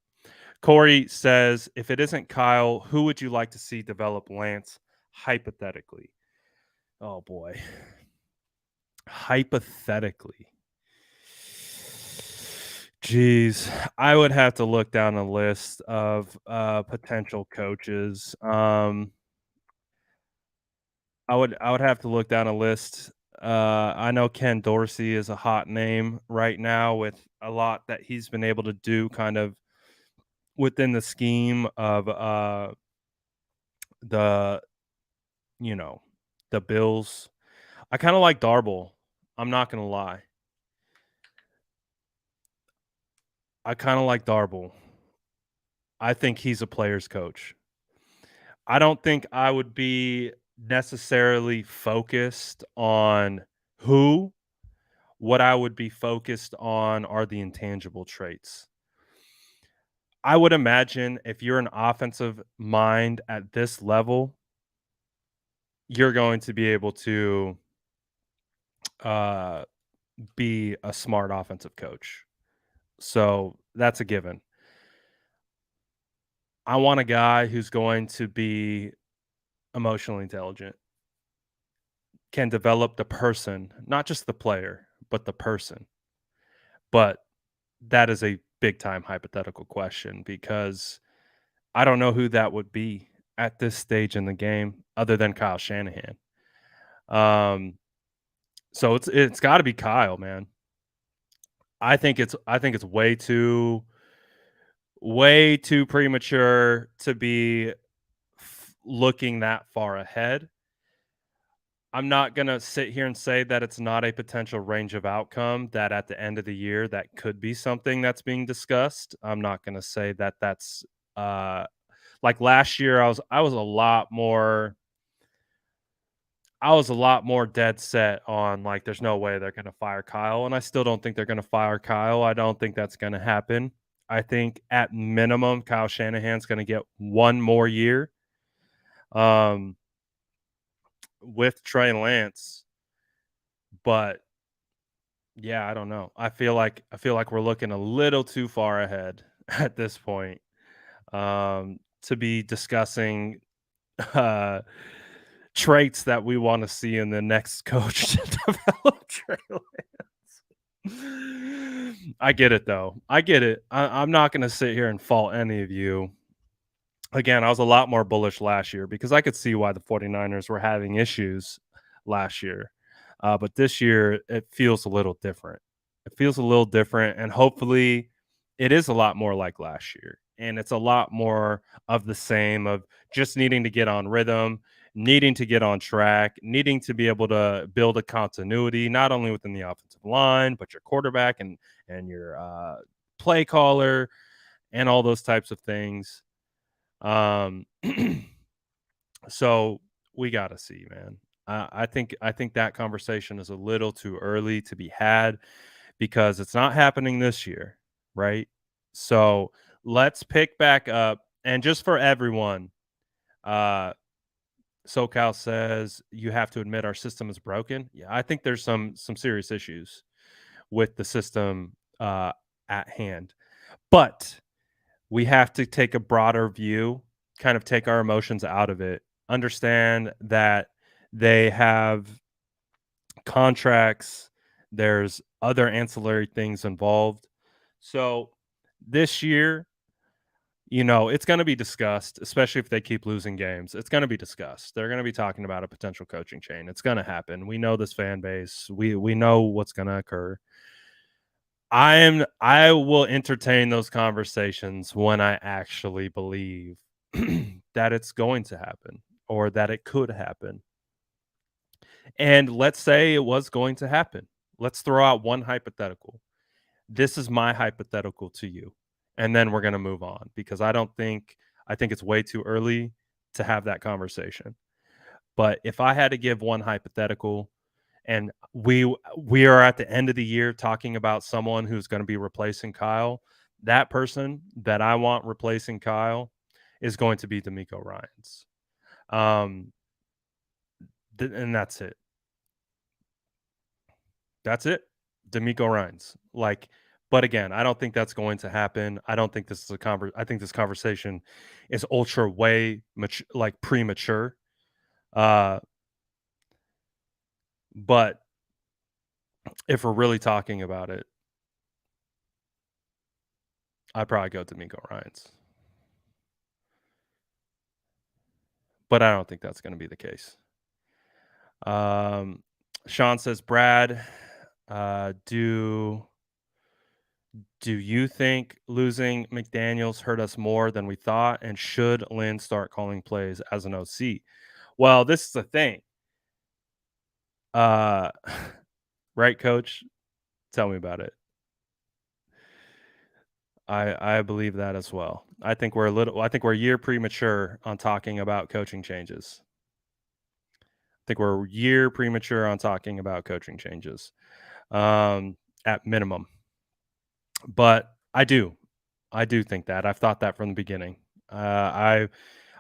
Speaker 1: Corey says, if it isn't Kyle, who would you like to see develop Lance hypothetically? Oh boy. hypothetically, geez, I would have to look down a list of, potential coaches. I would have to look down a list. I know Ken Dorsey is a hot name right now with a lot that he's been able to do kind of within the scheme of, the you know, the Bills. I kinda like Darble. I'm not gonna lie. I kinda like Darble. I think he's a player's coach. I don't think I would be necessarily focused on who. What I would be focused on are the intangible traits. I would imagine if you're an offensive mind at this level, you're going to be able to, uh, be a smart offensive coach. So, that's a given. I want a guy who's going to be emotionally intelligent, can develop the person, not just the player, but the person. But that is a big time hypothetical question because I don't know who that would be at this stage in the game other than Kyle Shanahan. Um, so it's got to be Kyle, man. I think it's way too premature to be looking that far ahead. I'm not gonna sit here and say that it's not a potential range of outcome that at the end of the year that could be something that's being discussed. I'm not gonna say that that's uh like last year I was a lot more dead set on like there's no way they're gonna fire Kyle, and I still don't think they're gonna fire Kyle. I don't think that's gonna happen. I think at minimum Kyle Shanahan's gonna get one more year um with Trey Lance, but yeah, I don't know. I feel like we're looking a little too far ahead at this point, to be discussing, uh, traits that we wanna see in the next coach to develop Trey Lance. I get it, though. I get it. I'm not gonna sit here and fault any of you. Again, I was a lot more bullish last year because I could see why the 49ers were having issues last year. But this year, it feels a little different. It feels a little different, and hopefully, it is a lot more like last year. And it's a lot more of the same of just needing to get on rhythm, needing to get on track, needing to be able to build a continuity, not only within the offensive line, but your quarterback and your play caller and all those types of things. Um, so we gotta see, man. I think that conversation is a little too early to be had because it's not happening this year, right? So let's pick back up and just for everyone, uh, SoCal says you have to admit our system is broken. Yeah, I think there's some serious issues with the system at hand, but we have to take a broader view, kind of take our emotions out of it, understand that they have contracts, there's other ancillary things involved. So this year, it's going to be discussed, especially if they keep losing games. It's going to be discussed. They're going to be talking about a potential coaching change. It's going to happen. We know this fan base. We know what's going to occur. I will entertain those conversations when I actually believe that it's going to happen or that it could happen. And let's say it was going to happen. Let's throw out one hypothetical. This is my hypothetical to you. And then we're going to move on because I think it's way too early to have that conversation. But if I had to give one hypothetical and we are at the end of the year talking about someone who's going to be replacing Kyle. That person that I want replacing Kyle is going to be D'Amico Ryans. Um, and that's it. That's it. D'Amico Ryans. But again, I don't think that's going to happen. I don't think this is I think this conversation is ultra way premature. Uh, but If we're really talking about it, I'd probably go D'Amico Ryans, but I don't think that's gonna be the case. Um, Sean says, "Brad, do you think losing McDaniels hurt us more than we thought, and should Lynn start calling plays as an OC?" Well, this is the thing. Uh, right, coach? Tell me about it. I believe that as well. I think we're a year premature on talking about coaching changes. I think we're a year premature on talking about coaching changes, at minimum. But I do think that. I've thought that from the beginning. I've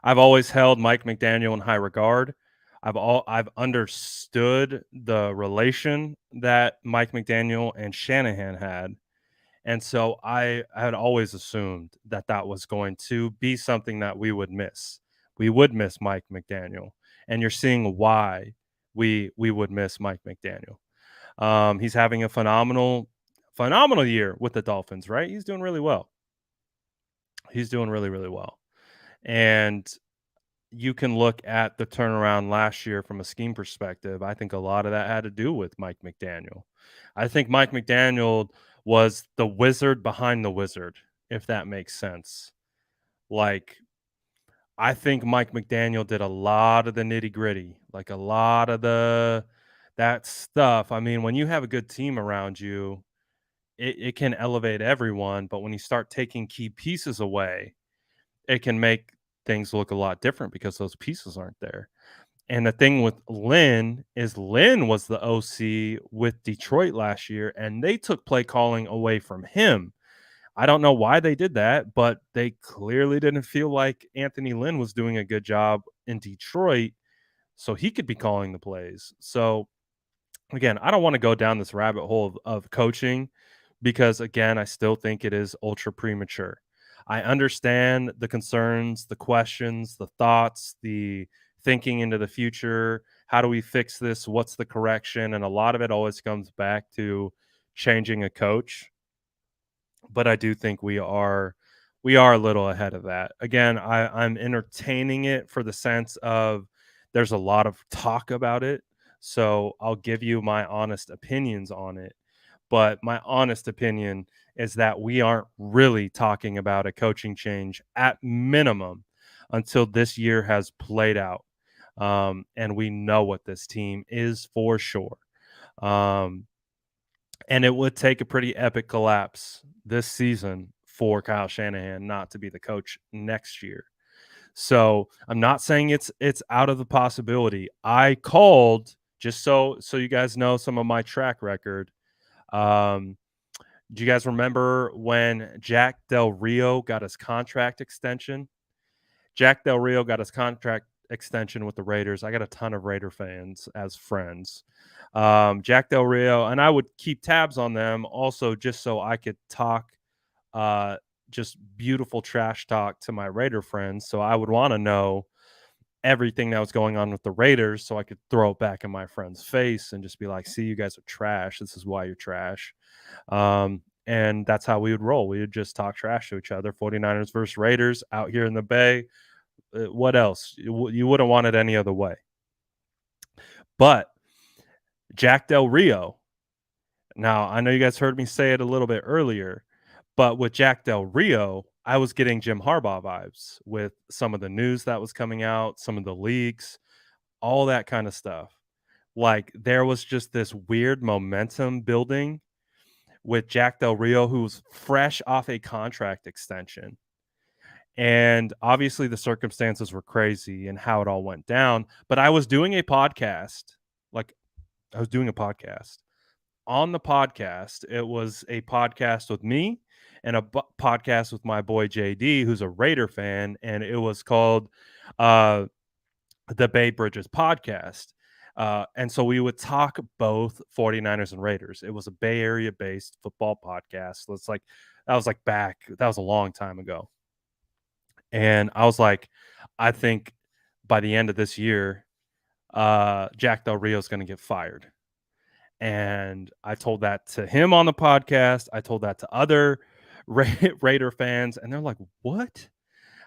Speaker 1: always held Mike McDaniel in high regard. I've understood the relation that Mike McDaniel and Shanahan had. And so I had always assumed that that was going to be something that we would miss. We would miss Mike McDaniel, and you're seeing why we would miss Mike McDaniel. He's having a phenomenal year with the Dolphins, right? He's doing really well. He's doing really, really well. And you can look at the turnaround last year from a scheme perspective. I think a lot of that had to do with Mike McDaniel. I think Mike McDaniel was the wizard behind the wizard, if that makes sense. Like, I think Mike McDaniel did a lot of the nitty gritty, like a lot of that stuff. I mean, when you have a good team around you, it can elevate everyone. But when you start taking key pieces away, it can make things look a lot different because those pieces aren't there. And the thing with Lynn is Lynn was the OC with Detroit last year, and they took play calling away from him. I don't know why they did that, but they clearly didn't feel like Anthony Lynn was doing a good job in Detroit, so he could be calling the plays. So again, I don't want to go down this rabbit hole of coaching because again, I still think it is ultra premature. I understand the concerns, the questions, the thoughts, the thinking into the future. How do we fix this? What's the correction? And a lot of it always comes back to changing a coach. But I do think we are a little ahead of that. Again, I'm entertaining it for the sense of there's a lot of talk about it. So I'll give you my honest opinions on it. But my honest opinion is that we aren't really talking about a coaching change at minimum until this year has played out. And we know what this team is for sure. Um, and it would take a pretty epic collapse this season for Kyle Shanahan not to be the coach next year. So I'm not saying it's out of the possibility. I called just so you guys know some of my track record. Um, do you guys remember when Jack Del Rio got his contract extension? Jack Del Rio got his contract extension with the Raiders. I got a ton of Raider fans as friends. Jack Del Rio, and I would keep tabs on them also just so I could talk uh, just beautiful trash talk to my Raider friends. So I would want to know everything that was going on with the Raiders so I could throw it back in my friend's face and just be like, see, you guys are trash. This is why you're trash. And that's how we would roll. We would just talk trash to each other. 49ers versus Raiders out here in the Bay. What else? You wouldn't want it any other way. But Jack Del Rio. Now, I know you guys heard me say it a little bit earlier, but with Jack Del Rio, I was getting Jim Harbaugh vibes with some of the news that was coming out, some of the leaks, all that kind of stuff. Like there was just this weird momentum building with Jack Del Rio, who was fresh off a contract extension. And obviously, the circumstances were crazy and how it all went down. But I was doing a podcast, like I was doing a podcast. On the podcast, it was a podcast with me and a podcast with my boy JD, who's a Raider fan, and it was called uh, the Bay Bridges podcast. And so we would talk both 49ers and Raiders. It was a Bay Area based football podcast. So it's like that was a long time ago. And I was like, I think by the end of this year, Jack Del Rio is going to get fired. And I told that to him on the podcast. I told that to other Raider fans, and they're like, "What?"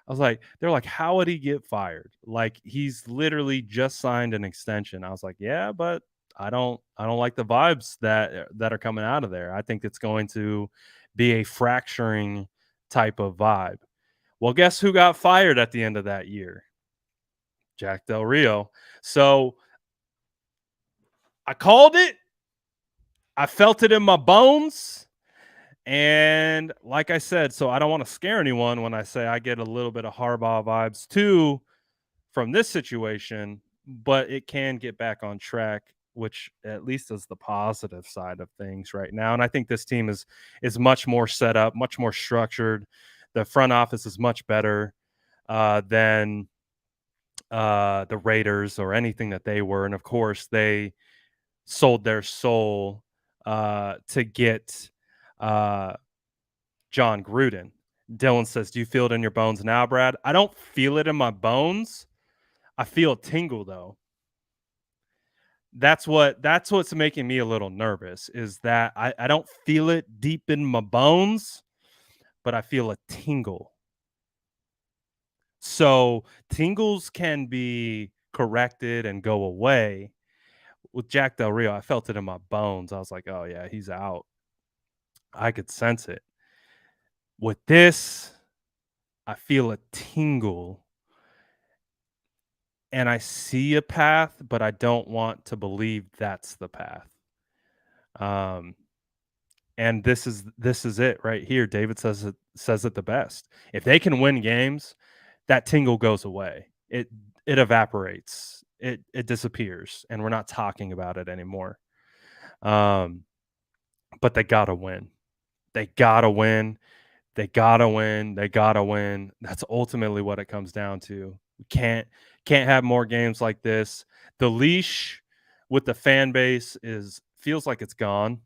Speaker 1: I was like, they're like, "How would he get fired? Like, he's literally just signed an extension." I was like, "Yeah, but I don't like the vibes that are coming out of there. I think it's going to be a fracturing type of vibe." Well, guess who got fired at the end of that year? Jack Del Rio. So I called it. I felt it in my bones. And like I said, so I don't want to scare anyone when I say I get a little bit of Harbaugh vibes too from this situation, but it can get back on track, which at least is the positive side of things right now. And I think this team is much more set up, much more structured. The front office is much better than the Raiders or anything that they were. And of course, they sold their soul to get uh, John Gruden. Dylan says, "Do you feel it in your bones now, Brad?" I don't feel it in my bones. I feel a tingle though. That's what's making me a little nervous is that I don't feel it deep in my bones, but I feel a tingle. So tingles can be corrected and go away. With Jack Del Rio, I felt it in my bones. I was like, "Oh yeah, he's out." I could sense it. With this, I feel a tingle and I see a path, but I don't want to believe that's the path. Um, and this is it right here. David says it the best. If they can win games, that tingle goes away. It evaporates. It disappears, and we're not talking about it anymore. Um, but they gotta win. They gotta win. They gotta win. They gotta win. That's ultimately what it comes down to. We can't have more games like this. The leash with the fan base is feels like it's gone.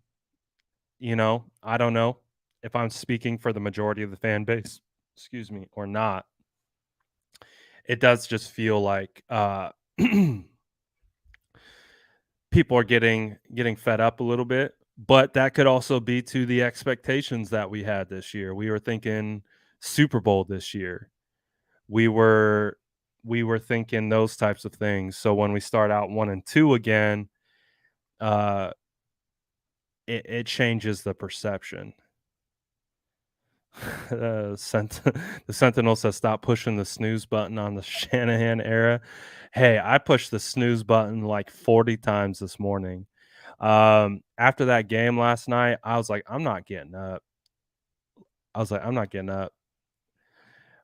Speaker 1: I don't know if I'm speaking for the majority of the fan base, excuse me, or not. It does just feel like people are getting fed up a little bit, but that could also be to the expectations that we had this year. We were thinking Super Bowl this year. We were we were thinking those types of things. So when we start out 1-2 again, uh, it changes the perception. The Sentinel says, "Stop pushing the snooze button on the Shanahan era." Hey, I pushed the snooze button like 40 times this morning. After that game last night, I was like, "I'm not getting up." I was like, "I'm not getting up."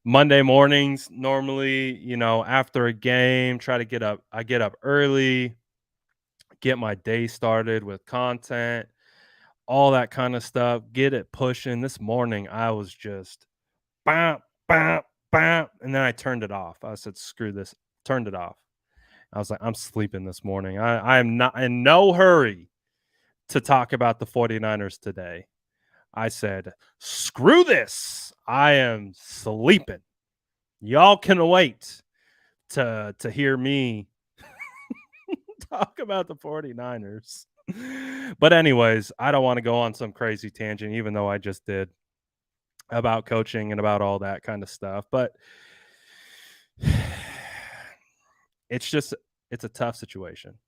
Speaker 1: Monday mornings, normally, after a game, try to get up. I get up early, get my day started with content, all that kind of stuff, get it pushing. This morning, I was just bam, bam, bam, and then I turned it off. I said, "Screw this," turned it off. I was like, "I'm sleeping this morning. I am not in no hurry to talk about the 49ers today." I said, "Screw this. I am sleeping. Y'all can wait to hear me talk about the 49ers." But anyways, I don't want to go on some crazy tangent, even though I just did, about coaching and about all that kind of stuff. But it's just it's a tough situation,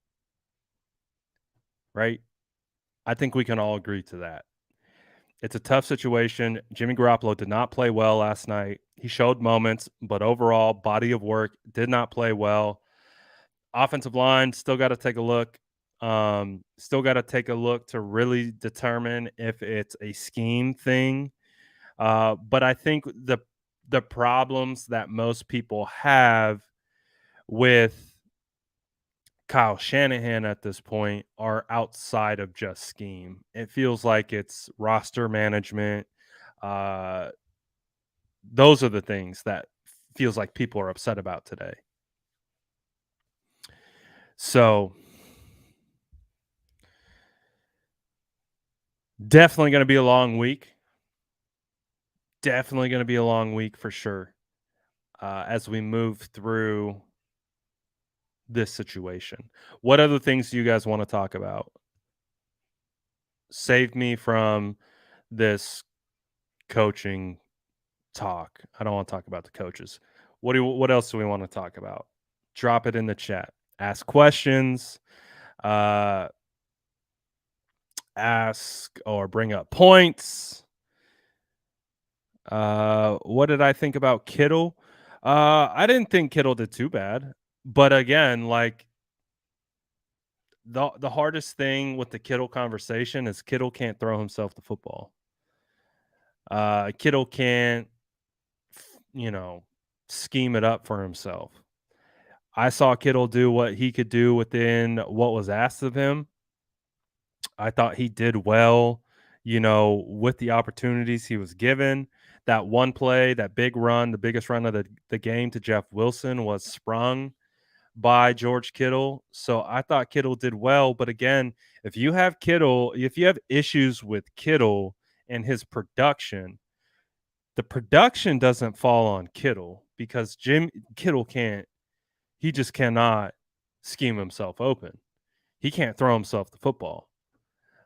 Speaker 1: right? I think we can all agree to that. It's a tough situation. Jimmy Garoppolo did not play well last night. He showed moments, but overall, body of work did not play well. Offensive line still got to take a look. Still got to take a look to really determine if it's a scheme thing. But I think the problems that most people have with Kyle Shanahan at this point are outside of just scheme. It feels like it's roster management. Uh, those are the things that feels like people are upset about today. So definitely going to be a long week. Definitely going to be a long week for sure as we move through this situation. What other things do you guys want to talk about? save me from this coaching talk. I don't want to talk about the coaches. What else do we want to talk about? Drop it in the chat. Ask questions. Uh, ask or bring up points. What did I think about Kittle? I didn't think Kittle did too bad, but again, like the hardest thing with the Kittle conversation is Kittle can't throw himself the football. Kittle can't, you know, scheme it up for himself. I saw Kittle do what he could do within what was asked of him. I thought he did well, with the opportunities he was given. That one play, that big run, the biggest run of the game to Jeff Wilson was sprung by George Kittle. So I thought Kittle did well. But again, if you have issues with Kittle and his production, the production doesn't fall on Kittle because Kittle he just cannot scheme himself open. He can't throw himself the football.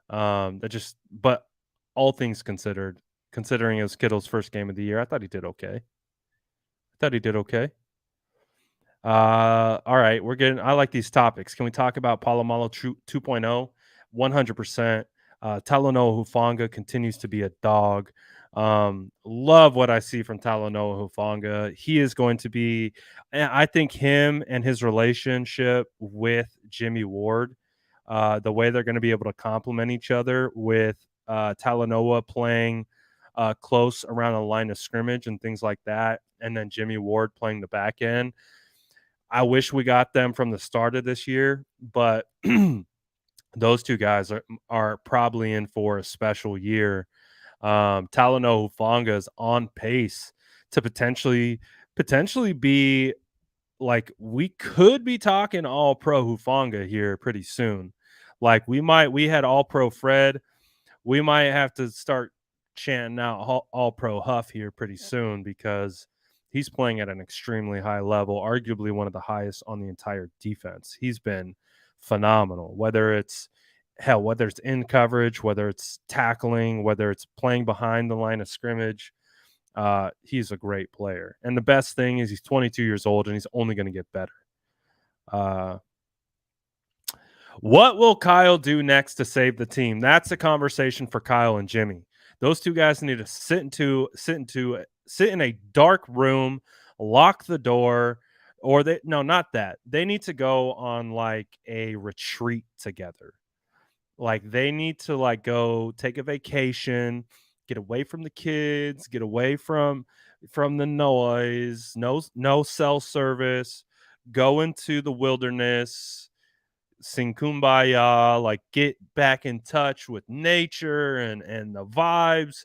Speaker 1: But all things considered, considering it was Kittle's first game of the year, I thought he did okay. All right, I like these topics. Can we talk about Palomalo 2.0? 100%. Talanoa Hufanga continues to be a dog. Love what I see from Talanoa Hufanga. He is going to be, I think him and his relationship with Jimmy Ward, the way they're going to be able to complement each other with Talanoa playing close around the line of scrimmage and things like that, and then Jimmy Ward playing the back end. I wish we got them from the start of this year, but those two guys are probably in for a special year. Talanoa Hufanga is on pace to potentially be like, we could be talking all pro Hufanga here pretty soon. Like we had all pro Fred. We might have to start chanting out all pro Huff here pretty soon because he's playing at an extremely high level, arguably one of the highest on the entire defense. He's been phenomenal, whether it's in coverage, whether it's tackling, whether it's playing behind the line of scrimmage. He's a great player. And the best thing is he's 22 years old and he's only going to get better. What will Kyle do next to save the team? That's a conversation for Kyle and Jimmy. Those two guys need to sit in a dark room, lock the door, or not that. They need to go on like a retreat together. Like they need to like go take a vacation, get away from the kids, get away from the noise, no cell service, go into the wilderness, sing kumbaya, like get back in touch with nature and the vibes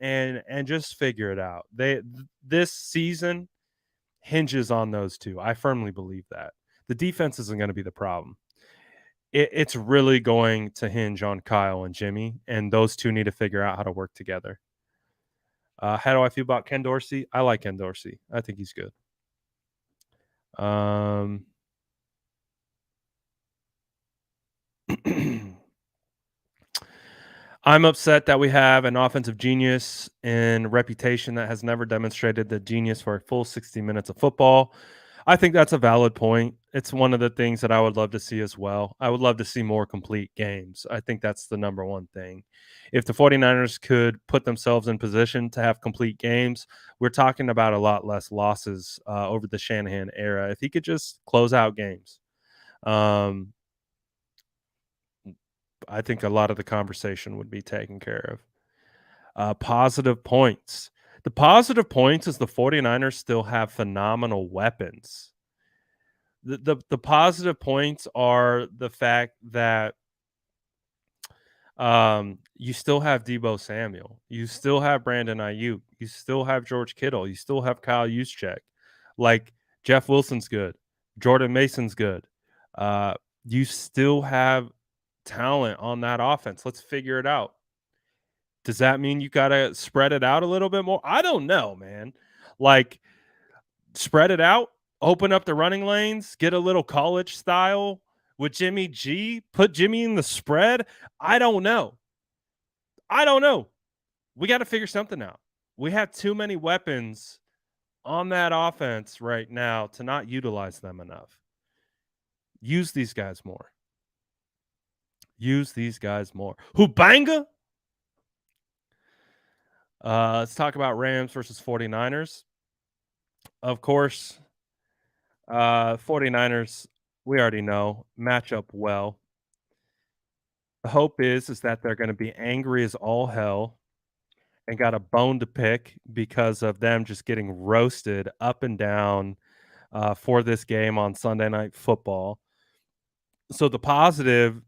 Speaker 1: and just figure it out. This season hinges on those two. I firmly believe that. The defense isn't going to be the problem. It's really going to hinge on Kyle and Jimmy, and those two need to figure out how to work together. How do I feel about Ken Dorsey? I like Ken Dorsey. I think he's good. I'm upset that we have an offensive genius and reputation that has never demonstrated the genius for a full 60 minutes of football. I think that's a valid point. It's one of the things that I would love to see as well. I would love to see more complete games. I think that's the number one thing. If the 49ers could put themselves in position to have complete games, we're talking about a lot less losses over the Shanahan era. If he could just close out games, I think a lot of the conversation would be taken care of. Positive points. The positive points is the 49ers still have phenomenal weapons. The positive points are the fact that you still have Deebo Samuel. You still have Brandon Ayuk. You still have George Kittle. You still have Kyle Juszczyk. Like, Jeff Wilson's good. Jordan Mason's good. You still have talent on that offense. Let's figure it out. Does that mean you got to spread it out a little bit more? I don't know, man. Like, spread it out, open up the running lanes, get a little college style with Jimmy G, put Jimmy in the spread. I don't know. I don't know. We got to figure something out. We have too many weapons on that offense right now to not utilize them enough. Use these guys more. Use these guys more. Hubanga? Let's talk about Rams versus 49ers. Of course, 49ers, we already know, match up well. The hope is that they're gonna be angry as all hell and got a bone to pick because of them just getting roasted up and down, for this game on Sunday Night Football. So the positive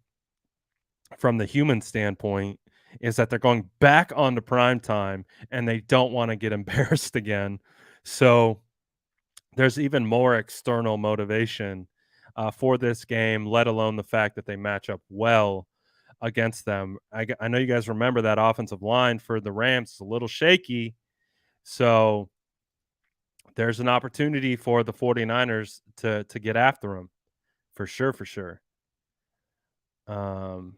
Speaker 1: from the human standpoint is that they're going back onto prime time and they don't wanna get embarrassed again. So there's even more external motivation, for this game, let alone the fact that they match up well against them. I know you guys remember that offensive line for the Rams is a little shaky, so there's an opportunity for the 49ers to get after them for sure, for sure. Um,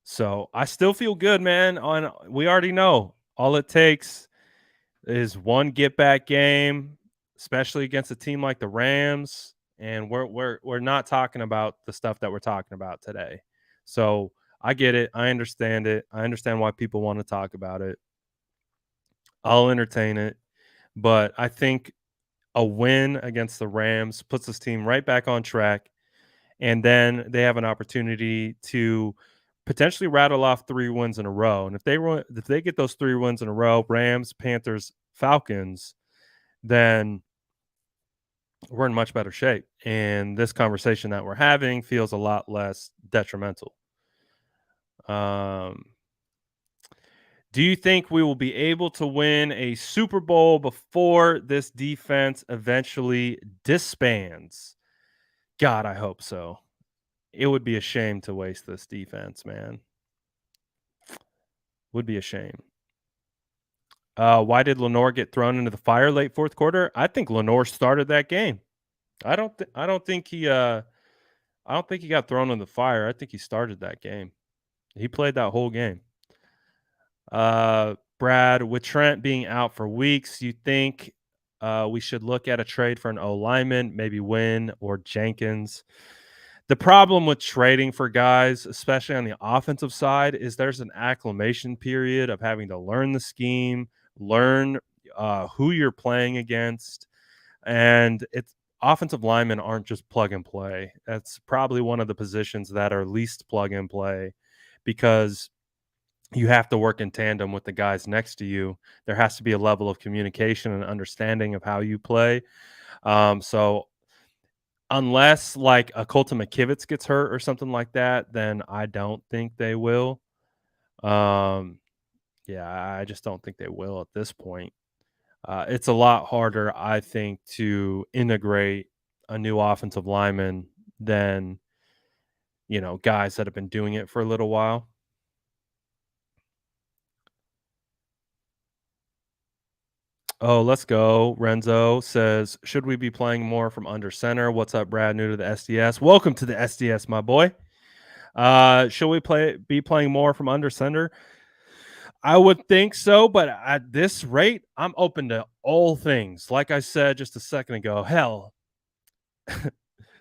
Speaker 1: so I still feel good, man. On we already know all it takes is one get back game, especially against a team like the Rams, and we're not talking about the stuff that we're talking about today. So I get it. I understand it. I understand why people want to talk about it. I'll entertain it, but I think a win against the Rams puts this team right back on track, and then they have an opportunity to potentially rattle off 3 wins in a row. And if they get those 3 wins in a row, Rams, Panthers, Falcons, then we're in much better shape. And this conversation that we're having feels a lot less detrimental. Um, do you think we will be able to win a Super Bowl before this defense eventually disbands? God, I hope so. It would be a shame to waste this defense, man. Would be a shame. Why did Lenore get thrown into the fire late fourth quarter? I think Lenore started that game. I don't think he I don't think he got thrown in the fire. I think he started that game. He played that whole game. Brad, with Trent being out for weeks, you think we should look at a trade for an O lineman, maybe Wynn or Jenkins? The problem with trading for guys, especially on the offensive side, is there's an acclimation period of having to learn the scheme, learn who you're playing against, and it's offensive linemen aren't just plug and play. That's probably one of the positions that are least plug and play because you have to work in tandem with the guys next to you. There has to be a level of communication and understanding of how you play. So unless like a Colton McKivitz gets hurt or something like that, then I don't think they will. Um, yeah, I just don't think they will at this point. It's a lot harder, I think, to integrate a new offensive lineman than guys that have been doing it for a little while. Oh, let's go. Renzo says, should we be playing more from under center? What's up, Brad? New to the SDS. Welcome to the SDS, my boy. Should we be playing more from under center? I would think so, but at this rate, I'm open to all things. Like I said just a second ago, hell,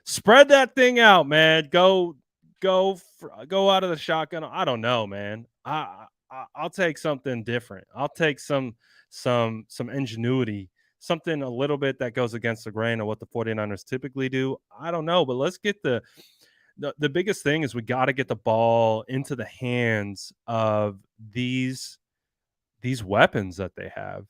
Speaker 1: spread that thing out, man. Go out of the shotgun. I don't know, man. I'll take something different. I'll take some ingenuity, something a little bit that goes against the grain of what the 49ers typically do. I don't know, but let's get the biggest thing is we got to get the ball into the hands of these weapons that they have.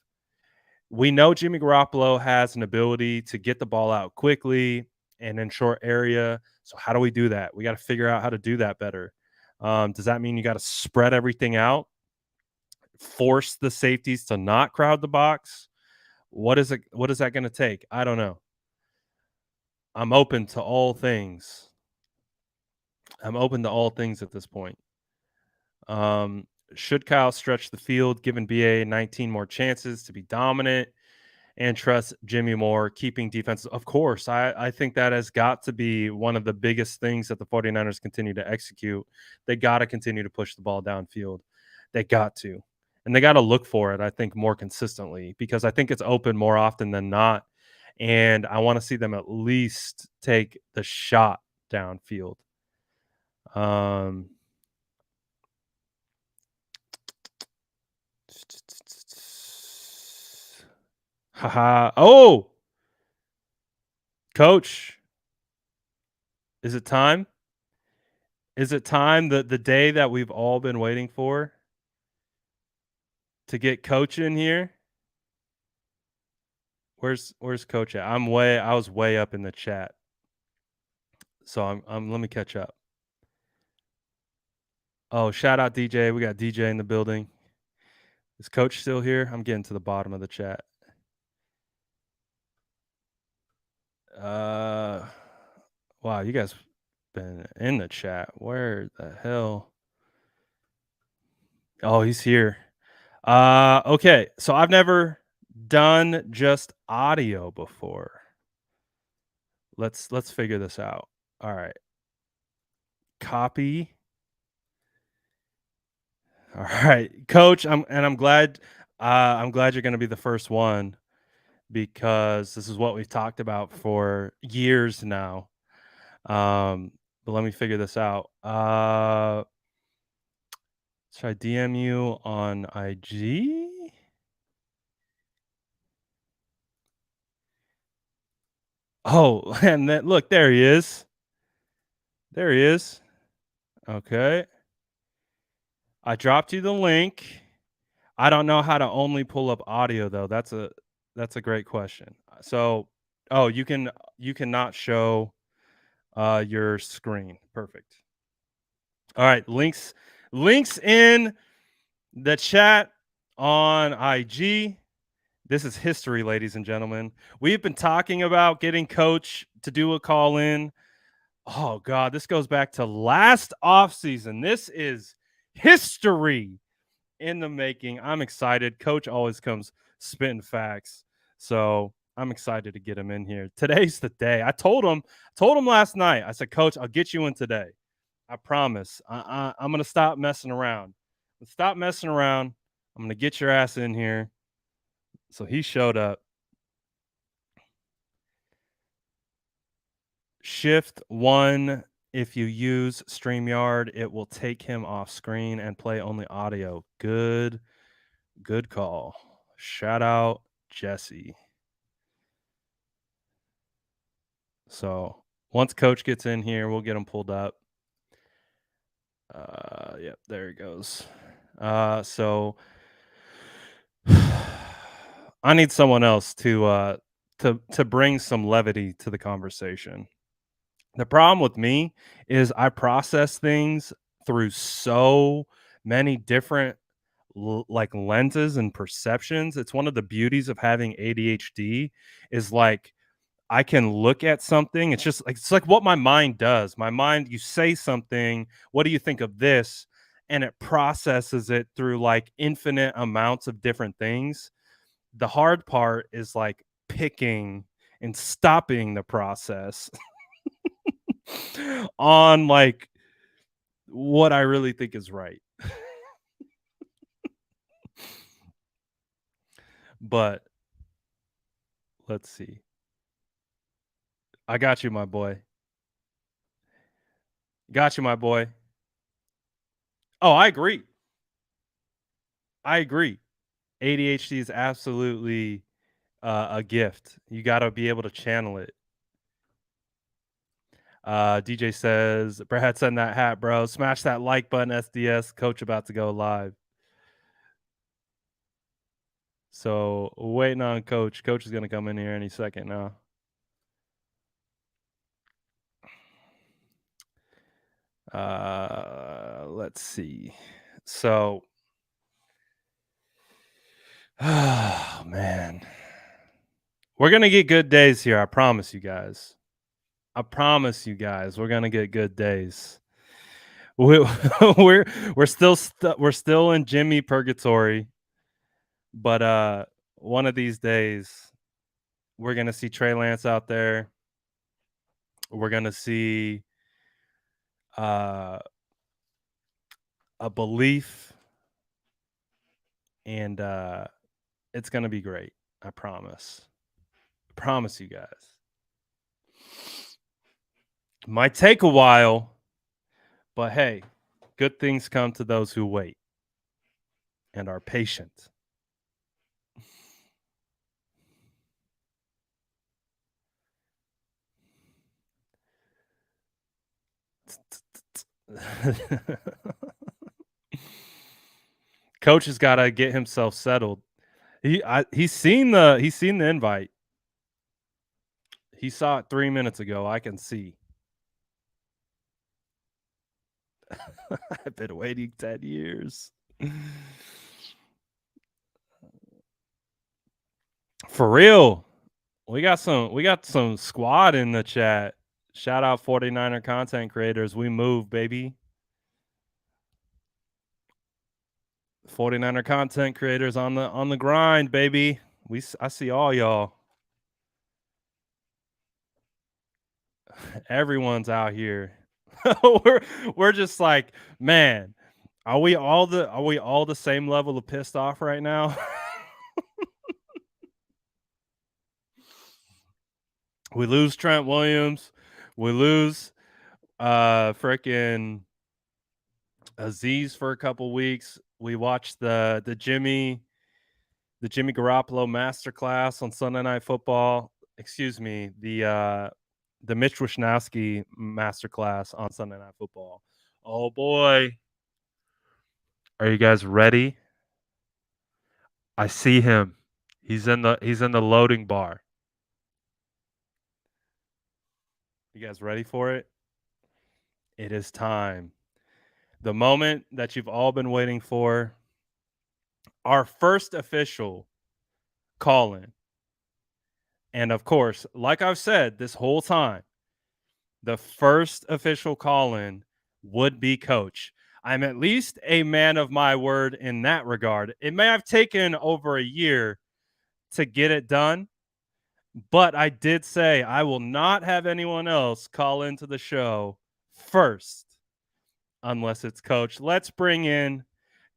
Speaker 1: We know Jimmy Garoppolo has an ability to get the ball out quickly and in short area. So how do we do that? We got to figure out how to do that better. Does that mean you got to spread everything out, force the safeties to not crowd the box? What is it? What is that going to take? I don't know. I'm open to all things. I'm open to all things at this point. Should Kyle stretch the field, giving BA 19 more chances to be dominant and trust Jimmy Moore keeping defenses. Of course, I think that has got to be one of the biggest things that the 49ers continue to execute. They got to continue to push the ball downfield. They got to. And they got to look for it, I think, more consistently because I think it's open more often than not. And I want to see them at least take the shot downfield. Um, haha. Oh, coach, is it time? Is it time the day that we've all been waiting for to get coach in here? Where's coach at? I was way up in the chat. So I'm let me catch up. Oh, shout out DJ. We got DJ in the building. Is coach still here? I'm getting to the bottom of the chat. Wow, you guys been in the chat. Where the hell? Oh, he's here. Okay. So I've never done just audio before. Let's figure this out. All right. Copy. All right, coach, I'm glad you're going to be the first one because this is what we've talked about for years now. But let me figure this out. Should I DM you on IG? Oh, and then look, there he is. There he is. Okay. I dropped you the link. I don't know how to only pull up audio though. That's a great question. So, oh, you cannot show your screen. Perfect. All right, links in the chat on IG. This is history, ladies and gentlemen. We've been talking about getting coach to do a call in. Oh God, this goes back to last offseason. This is history in the making. I'm excited. Coach always comes spitting facts. So I'm excited to get him in here. Today's the day. I told him last night. I said, Coach, I'll get you in today. I promise. I'm gonna stop messing around. Stop messing around. I'm gonna get your ass in here. So he showed up. Shift 1. If you use StreamYard, it will take him off screen and play only audio. Good call. Shout out Jesse. So once coach gets in here, we'll get him pulled up. Yep, there he goes. So I need someone else to bring some levity to the conversation. The problem with me is I process things through so many different like lenses and perceptions. It's one of the beauties of having ADHD is like I can look at something. It's like what my mind does. My mind, you say something, what do you think of this? And it processes it through like infinite amounts of different things. The hard part is like picking and stopping the process on like what I really think is right. But let's see. I got you, my boy. Got you, my boy. Oh, I agree. I agree. ADHD is absolutely a gift. You got to be able to channel it. DJ says, Brad, send that hat, bro. Smash that like button, SDS. Coach about to go live. So waiting on coach. Coach is going to come in here any second now. Let's see. So, oh man, we're going to get good days here. I promise you guys. I promise you guys, we're going to get good days. We're we're still in Jimmy purgatory, but one of these days we're going to see Trey Lance out there. We're going to see a belief, and it's going to be great. I promise. I promise you guys. Might take a while, but hey, good things come to those who wait and are patient. Coach has got to get himself settled. He's seen the invite. He saw it 3 minutes ago. I can see. I've been waiting 10 years. For real. We got some squad in the chat. Shout out 49er content creators. We move, baby. 49er content creators on the grind, baby. I see all y'all. Everyone's out here. we're just like, man, are we all the same level of pissed off right now? We lose Trent Williams. We lose freaking Aziz for a couple weeks. We watched the Jimmy Garoppolo masterclass on Sunday Night Football. Excuse me, the Mitch Wishnowsky masterclass on Sunday Night Football. Oh boy. Are you guys ready? I see him. He's in the loading bar. You guys ready for it? It is time. The moment that you've all been waiting for. Our first official call-in. And of course, like I've said this whole time, the first official call-in would be Coach. I'm at least a man of my word in that regard. It may have taken over a year to get it done, but I did say I will not have anyone else call into the show first unless it's Coach. Let's bring in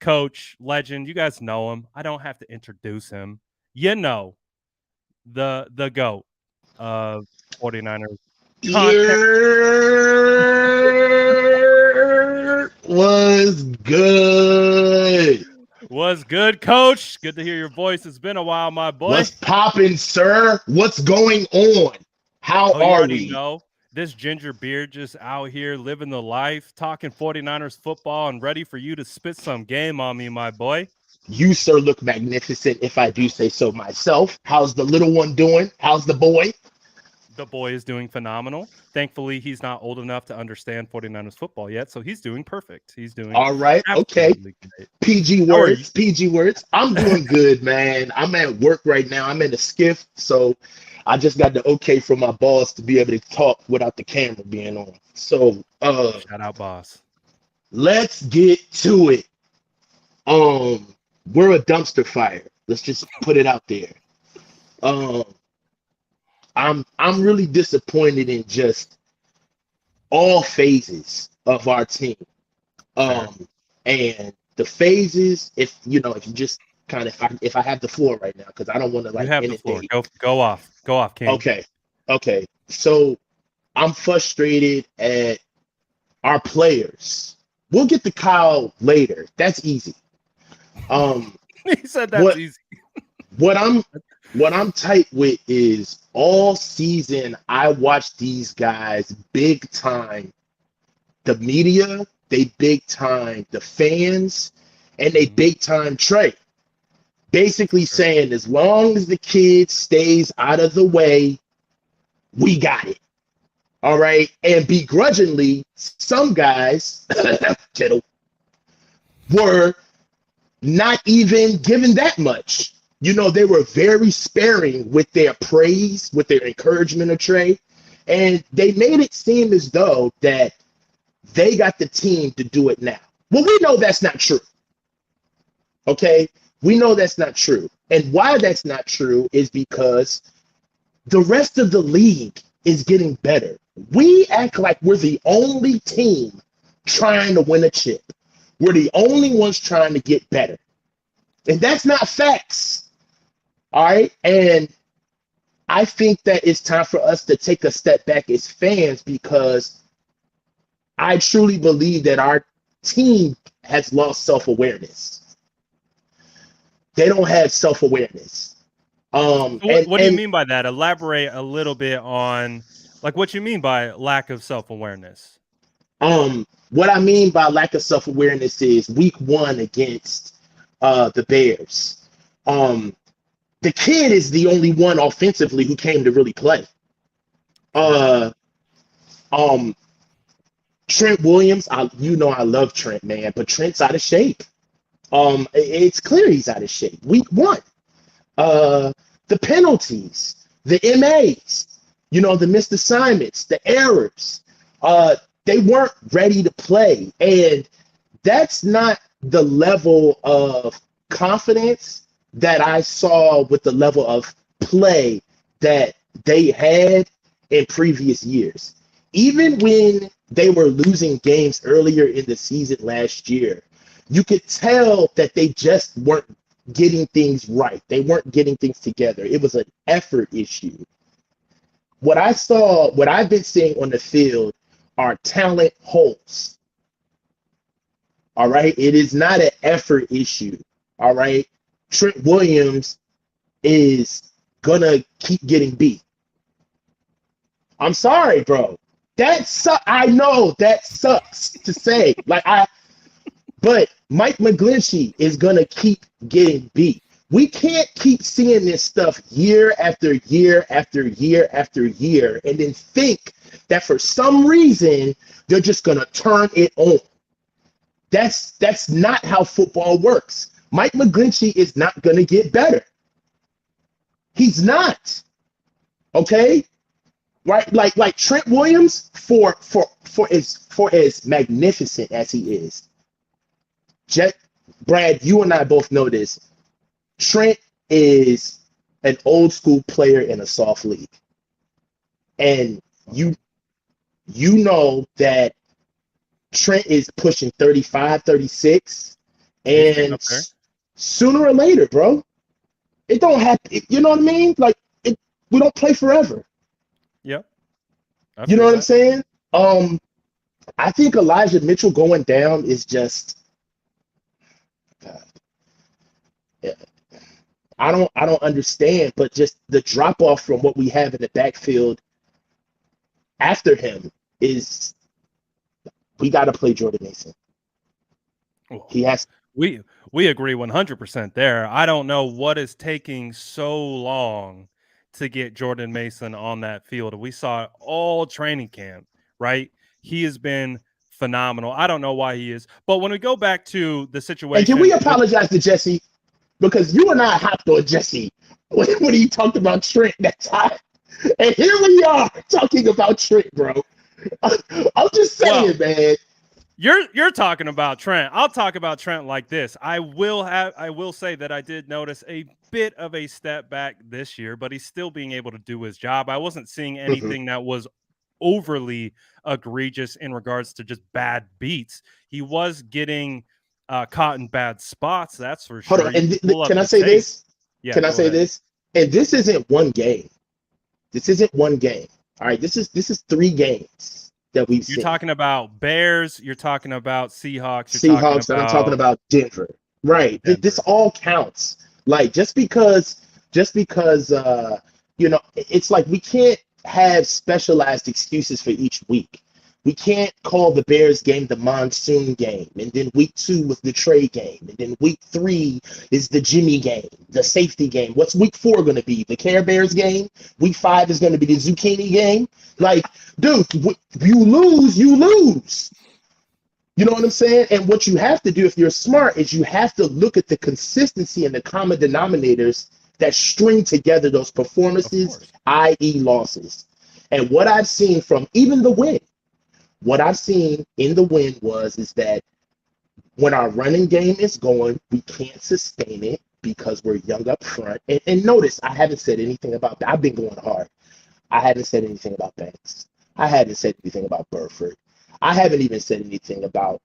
Speaker 1: Coach, legend. You guys know him. I don't have to introduce him. You know, the GOAT of 49ers.
Speaker 2: Was good.
Speaker 1: Was good, Coach. Good to hear your voice. It's been a while, my boy.
Speaker 2: What's poppin', sir? What's going on? How are we?
Speaker 1: Know, this ginger beard just out here living the life, talking 49ers football and ready for you to spit some game on me, my boy.
Speaker 2: You, sir, look magnificent, if I do say so myself. How's the little one doing? How's the boy?
Speaker 1: The boy is doing phenomenal. Thankfully, he's not old enough to understand 49ers football yet, so he's doing perfect. He's doing
Speaker 2: all right. Okay. Great. PG words. PG words. I'm doing good, man. I'm at work right now. I'm in a skiff, so I just got the okay from my boss to be able to talk without the camera being on. So,
Speaker 1: shout out, boss.
Speaker 2: Let's get to it. We're a dumpster fire. Let's just put it out there. I'm really disappointed in just all phases of our team. And the phases, if you just kind of, if I have the floor right now, because I don't want to like.
Speaker 1: You have the floor. Go off, King.
Speaker 2: Okay. So I'm frustrated at our players. We'll get to Kyle later. That's easy.
Speaker 1: He said that's easy.
Speaker 2: What I'm tight with is all season I watched these guys big time. The media, they big time the fans, and they big time Trey. Basically saying as long as the kid stays out of the way, we got it. All right. And begrudgingly, some guys were not even given that much. They were very sparing with their praise, with their encouragement of Trey. And they made it seem as though that they got the team to do it now. Well, we know that's not true. Okay? We know that's not true. And why that's not true is because The rest of the league is getting better. We act like we're the only team trying to win a chip. We're the only ones trying to get better. And that's not facts. All right. And I think that it's time for us to take a step back as fans because I truly believe that our team has lost self-awareness. They don't have self-awareness.
Speaker 1: What do you mean by that? Elaborate a little bit on like what you mean by lack of self-awareness.
Speaker 2: What I mean by lack of self-awareness is week 1 against the Bears. The kid is the only one offensively who came to really play. Trent Williams, I love Trent, man, but Trent's out of shape. It's clear he's out of shape. Week 1. The penalties, the MAs, the missed assignments, the errors. They weren't ready to play. And that's not the level of confidence that I saw with the level of play that they had in previous years. Even when they were losing games earlier in the season last year, you could tell that they just weren't getting things right. They weren't getting things together. It was an effort issue. What I've been seeing on the field are talent holes. All right. It is not an effort issue. All right. Trent Williams is gonna keep getting beat. I'm sorry, bro. I know that sucks to say. But Mike McGlinchey is gonna keep getting beat. We can't keep seeing this stuff year after year after year after year and then think that for some reason they're just gonna turn it on. That's not how football works. Mike McGlinchey is not gonna get better. He's not. Okay? Right? Like Trent Williams, for as magnificent as he is. Brad, you and I both know this. Trent is an old school player in a soft league. And you know that Trent is pushing 35, 36. And sooner or later, bro, it don't happen. You know what I mean? We don't play forever.
Speaker 1: Yep.
Speaker 2: You know what I'm saying? I think Elijah Mitchell going down is just I don't understand, but just the drop off from what we have in the backfield after him is we got to play Jordan Mason. He has.
Speaker 1: We agree 100% there. I don't know what is taking so long to get Jordan Mason on that field. We saw it all training camp, right? He has been phenomenal. I don't know why he is. But when we go back to the situation.
Speaker 2: And can we apologize to Jesse? Because you and I hopped on Jesse when he talked about Trent that time. And here we are talking about Trent, bro. I'm just saying, man.
Speaker 1: You're talking about Trent. I'll talk about Trent like this. I will say that I did notice a bit of a step back this year, but he's still being able to do his job. I wasn't seeing anything that was overly egregious in regards to just bad beats. He was getting caught in bad spots, that's for sure.
Speaker 2: Hold on, and can I say this? Yeah, can I say this? And this isn't one game. This isn't one game. All right, this is 3 games that we've seen.
Speaker 1: You're talking about Bears, you're talking about Seahawks,
Speaker 2: and I'm talking about Denver. Right. Denver. This all counts. Like just because it's like we can't have specialized excuses for each week. We can't call the Bears game the monsoon game, and then week 2 was the Trey game, and then week 3 is the Jimmy game, the safety game. What's week 4 going to be? The Care Bears game? Week 5 is going to be the Zucchini game? Like, dude, you lose, you lose. You know what I'm saying? And what you have to do if you're smart is you have to look at the consistency and the common denominators that string together those performances, i.e. losses. And what I've seen from even the win, what I've seen in the win is that when our running game is going, we can't sustain it because we're young up front. And notice, I haven't said anything about that. I've been going hard. I hadn't said anything about Banks. I hadn't said anything about Burford. I haven't even said anything about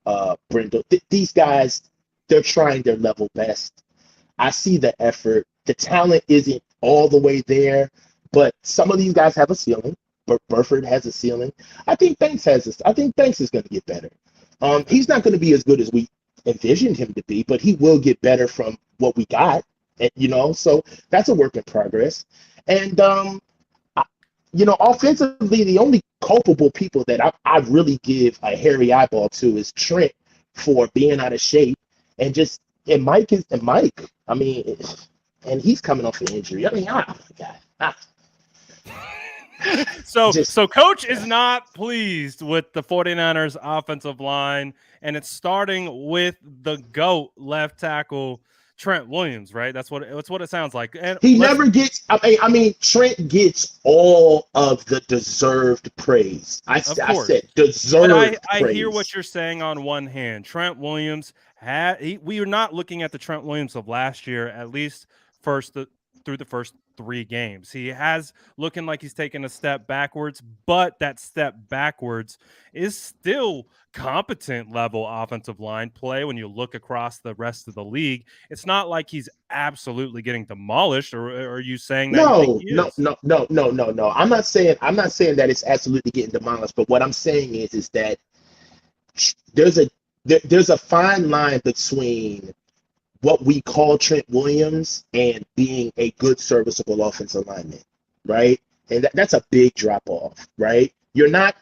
Speaker 2: Brindle. These guys, they're trying their level best. I see the effort. The talent isn't all the way there, but some of these guys have a ceiling. Burford has a ceiling. I think Banks has this. I think Banks is going to get better. He's not going to be as good as we envisioned him to be, but he will get better from what we got. And, so that's a work in progress. And offensively, the only culpable people that I really give a hairy eyeball to is Trent for being out of shape, and Mike is Mike. I mean, and he's coming off an injury. I mean, God.
Speaker 1: So coach is not pleased with the 49ers offensive line, and it's starting with the GOAT left tackle Trent Williams, right? That's what it sounds like. And
Speaker 2: he never gets. I mean, Trent gets all of the deserved praise. I said deserved.
Speaker 1: But I
Speaker 2: praise.
Speaker 1: hear what you're saying. On one hand, Trent Williams we are not looking at the Trent Williams of last year, at least through the first 3 games. He has looking like he's taken a step backwards, but that step backwards is still competent level offensive line play when you look across the rest of the league. It's not like he's absolutely getting demolished, or are you saying that you think he is?
Speaker 2: No. I'm not saying that it's absolutely getting demolished, but what I'm saying is that there's a fine line between what we call Trent Williams and being a good serviceable offensive lineman, right? And that's a big drop off, right? You're not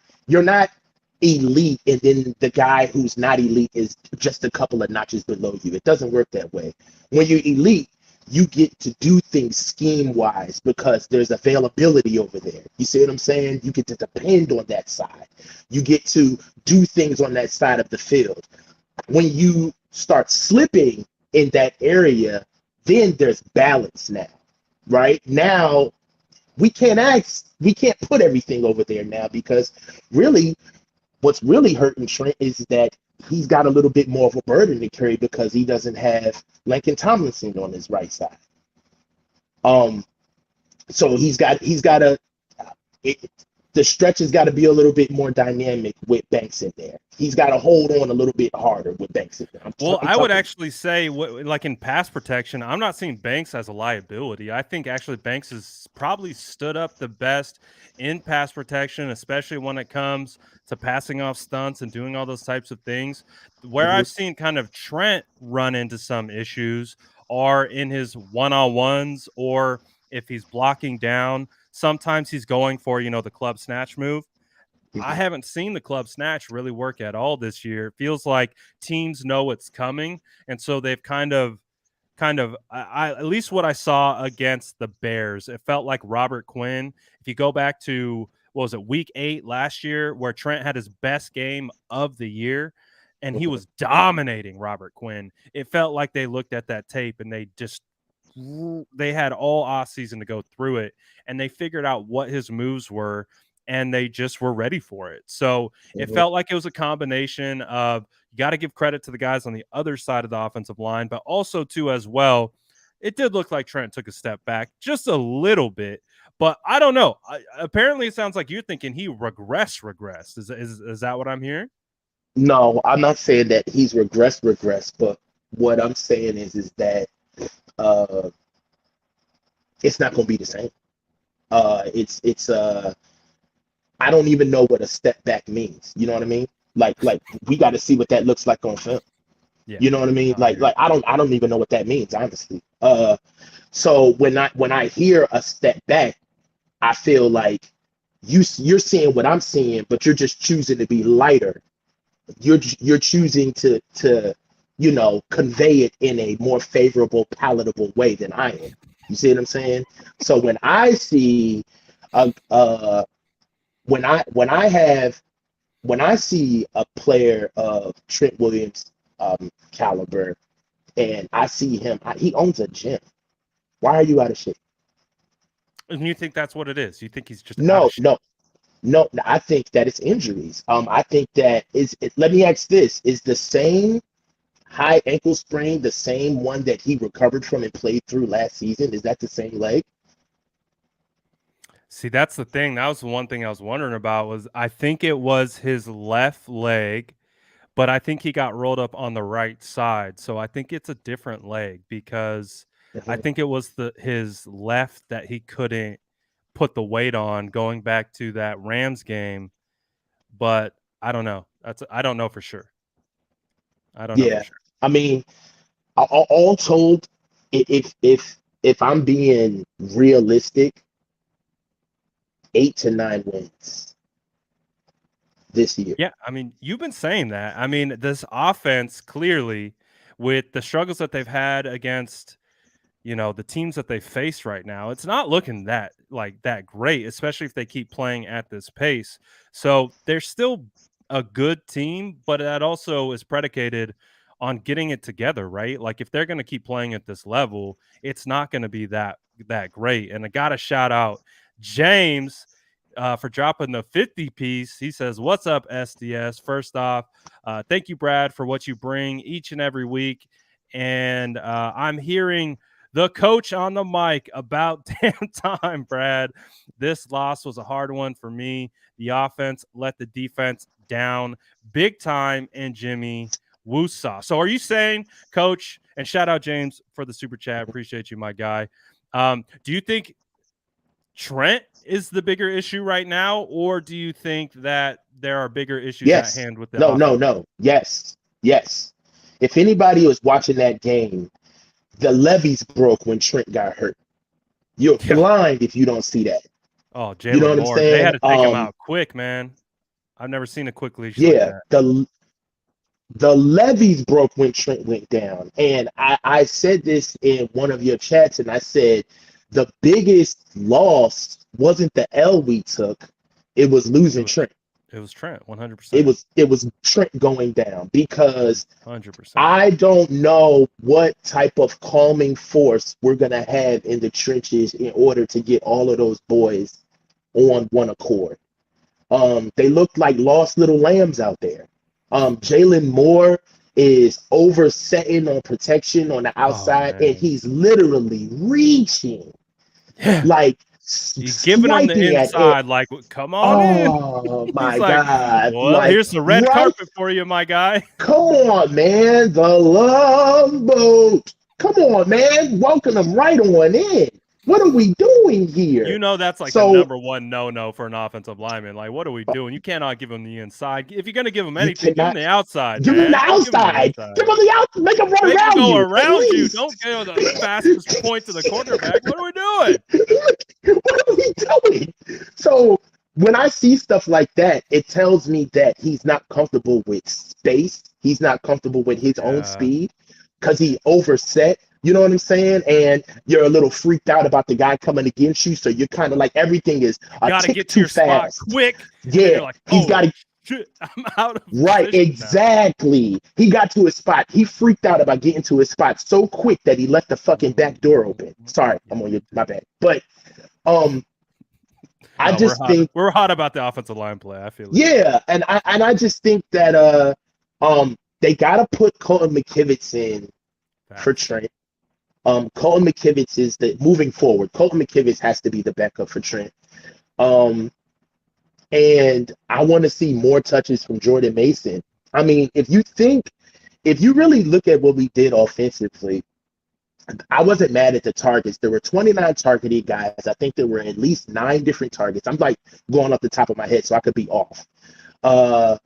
Speaker 2: elite, and then the guy who's not elite is just a couple of notches below you. It doesn't work that way. When you're elite, you get to do things scheme wise because there's availability over there. You see what I'm saying? You get to depend on that side. You get to do things on that side of the field. When you start slipping in that area, then there's balance now, right? Now we can't put everything over there now, because really what's really hurting Trent is that he's got a little bit more of a burden to carry because he doesn't have Lincoln Tomlinson on his right side. So the stretch has got to be a little bit more dynamic with Banks in there. He's got to hold on a little bit harder with Banks in there.
Speaker 1: I would actually say, like in pass protection, I'm not seeing Banks as a liability. I think actually Banks has probably stood up the best in pass protection, especially when it comes to passing off stunts and doing all those types of things. Where I've seen kind of Trent run into some issues are in his one-on-ones, or if he's blocking down. Sometimes he's going for, the club snatch move. I haven't seen the club snatch really work at all this year. It feels like teams know it's coming, and so they've kind of at least what I saw against the Bears, it felt like Robert Quinn. If you go back to, what was it, week 8 last year, where Trent had his best game of the year and he was dominating Robert Quinn, it felt like they looked at that tape and they had all off season to go through it, and they figured out what his moves were, and they just were ready for it. So it felt like it was a combination of, you got to give credit to the guys on the other side of the offensive line, but also too, as well, it did look like Trent took a step back just a little bit, but I don't know. Apparently it sounds like you're thinking he regressed. Is that what I'm hearing?
Speaker 2: No, I'm not saying that he's regressed, but what I'm saying is that it's not going to be the same. I don't even know what a step back means. You know what I mean? Like we got to see what that looks like on film. Yeah. You know what I mean? Like I don't even know what that means, honestly. So when I hear a step back, I feel like you're seeing what I'm seeing, but you're just choosing to be lighter. You're choosing to convey it in a more favorable, palatable way than I am. You see what I'm saying? So when I see when I see a player of Trent Williams caliber, and I see him, he owns a gym. Why are you out of shape?
Speaker 1: And you think that's what it is? You think he's just
Speaker 2: No. I think that it's injuries. I think that let me ask this: is the same high ankle sprain the same one that he recovered from and played through last season? Is that the same leg?
Speaker 1: See, that's the thing. That was the one thing I was wondering about was I think it was his left leg, but I think he got rolled up on the right side. So I think it's a different leg because I
Speaker 2: Mhm.
Speaker 1: think it was his left that he couldn't put the weight on going back to that Rams game, but I don't know. I don't know for sure. I don't know for
Speaker 2: Yeah,
Speaker 1: sure.
Speaker 2: I mean, all told, if I'm being realistic, 8 to 9 wins this year.
Speaker 1: Yeah, I mean, you've been saying that. I mean, this offense clearly with the struggles that they've had against the teams that they face right now, it's not looking that great, especially if they keep playing at this pace. So they're still a good team, but that also is predicated on getting it together, right? Like if they're going to keep playing at this level, it's not going to be that great. And I got to shout out James for dropping the 50 piece. He says, "What's up, SDS? First off, thank you, Brad, for what you bring each and every week." And I'm hearing the coach on the mic about damn time, Brad. This loss was a hard one for me. The offense let the defense down big time, and Jimmy Woosaw. So are you saying, coach, and shout out James for the super chat. Appreciate you, my guy. Do you think Trent is the bigger issue right now, or do you think that there are bigger issues at
Speaker 2: Yes.
Speaker 1: hand with the
Speaker 2: No, no,
Speaker 1: offense?
Speaker 2: no. Yes. Yes. If anybody was watching that game, the levees broke when Trent got hurt. You're
Speaker 1: Yeah.
Speaker 2: blind if you don't see that.
Speaker 1: Oh,
Speaker 2: You know
Speaker 1: Jalen
Speaker 2: what I'm
Speaker 1: Moore. They
Speaker 2: saying?
Speaker 1: had to take him out quick, man. I've never seen a quick leash like
Speaker 2: Yeah,
Speaker 1: that.
Speaker 2: the levees broke when Trent went down. And I said this in one of your chats, and I said the biggest loss wasn't the L we took, it was
Speaker 1: It
Speaker 2: losing
Speaker 1: was
Speaker 2: Trent.
Speaker 1: it was Trent,
Speaker 2: It
Speaker 1: 100%.
Speaker 2: was it was Trent going down because
Speaker 1: 100%.
Speaker 2: I don't know what type of calming force we're gonna have in the trenches in order to get all of those boys on one accord. They look like lost little lambs out there. Jalen Moore is oversetting on protection on the
Speaker 1: Oh,
Speaker 2: outside, and
Speaker 1: man.
Speaker 2: he's literally reaching,
Speaker 1: Yeah.
Speaker 2: like
Speaker 1: He's giving them the
Speaker 2: swiping at it.
Speaker 1: inside, like, "Come on in."
Speaker 2: Oh
Speaker 1: He's
Speaker 2: my
Speaker 1: like,
Speaker 2: God.
Speaker 1: "Well,
Speaker 2: Like,
Speaker 1: here's the red
Speaker 2: right?
Speaker 1: carpet for you, my guy."
Speaker 2: Come on, man. The love boat. Come on, man. Welcome them right on in. What are we doing
Speaker 1: You
Speaker 2: here?
Speaker 1: know that's like the
Speaker 2: So
Speaker 1: number one no-no for an offensive lineman. Like, what are we doing? You cannot give him the inside. If you're gonna give him
Speaker 2: you
Speaker 1: anything, give him
Speaker 2: cannot
Speaker 1: the outside,
Speaker 2: give them the
Speaker 1: man. Don't give him the
Speaker 2: outside. Give
Speaker 1: inside.
Speaker 2: them the out. Make them run
Speaker 1: Make him
Speaker 2: around
Speaker 1: go
Speaker 2: you at
Speaker 1: around you. Don't
Speaker 2: least.
Speaker 1: go the fastest point to the quarterback. What are we doing?
Speaker 2: What are we doing? So when I see stuff like that, it tells me that he's not comfortable with space. He's not comfortable with his own
Speaker 1: Yeah.
Speaker 2: speed because he overset. You know what I'm saying? And you're a little freaked out about the guy coming against you. So you're kind of like everything is a
Speaker 1: Gotta
Speaker 2: tick
Speaker 1: get to
Speaker 2: too
Speaker 1: your spot
Speaker 2: fast.
Speaker 1: quick. And then
Speaker 2: Yeah,
Speaker 1: you're like,
Speaker 2: he's got
Speaker 1: oh
Speaker 2: to.
Speaker 1: shit, I'm out of
Speaker 2: Right,
Speaker 1: position now.
Speaker 2: exactly. He got to his spot. He freaked out about getting to his spot so quick that he left the fucking back door open. Sorry, I'm on your my bad. But um I
Speaker 1: No, we're
Speaker 2: just
Speaker 1: hot.
Speaker 2: think,
Speaker 1: We're hot about the offensive line play. I feel it.
Speaker 2: yeah, and I just think that they gotta put Colton McKivitz in for
Speaker 1: Facts.
Speaker 2: Trent. Colton McKivitz is the moving forward. Colton McKivitz has to be the backup for Trent. Um and I want to see more touches from Jordan Mason. I mean, if you really look at what we did offensively, I wasn't mad at the targets. There were 29 targeted guys. I think there were at least 9 different targets. I'm like going off the top of my head, so I could be off. Uh,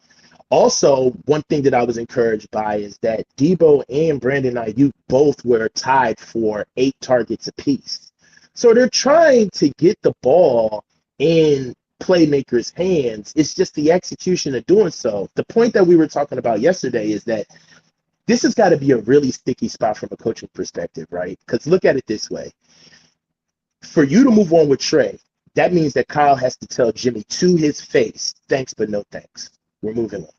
Speaker 2: Also, one thing that I was encouraged by is that Debo and Brandon Ayuk both were tied for 8 targets apiece. So they're trying to get the ball in playmakers' hands. It's just the execution of doing so. The point that we were talking about yesterday is that this has got to be a really sticky spot from a coaching perspective, right? Because look at it this way. For you to move on with Trey, that means that Kyle has to tell Jimmy to his face, thanks, but no thanks. We're moving on,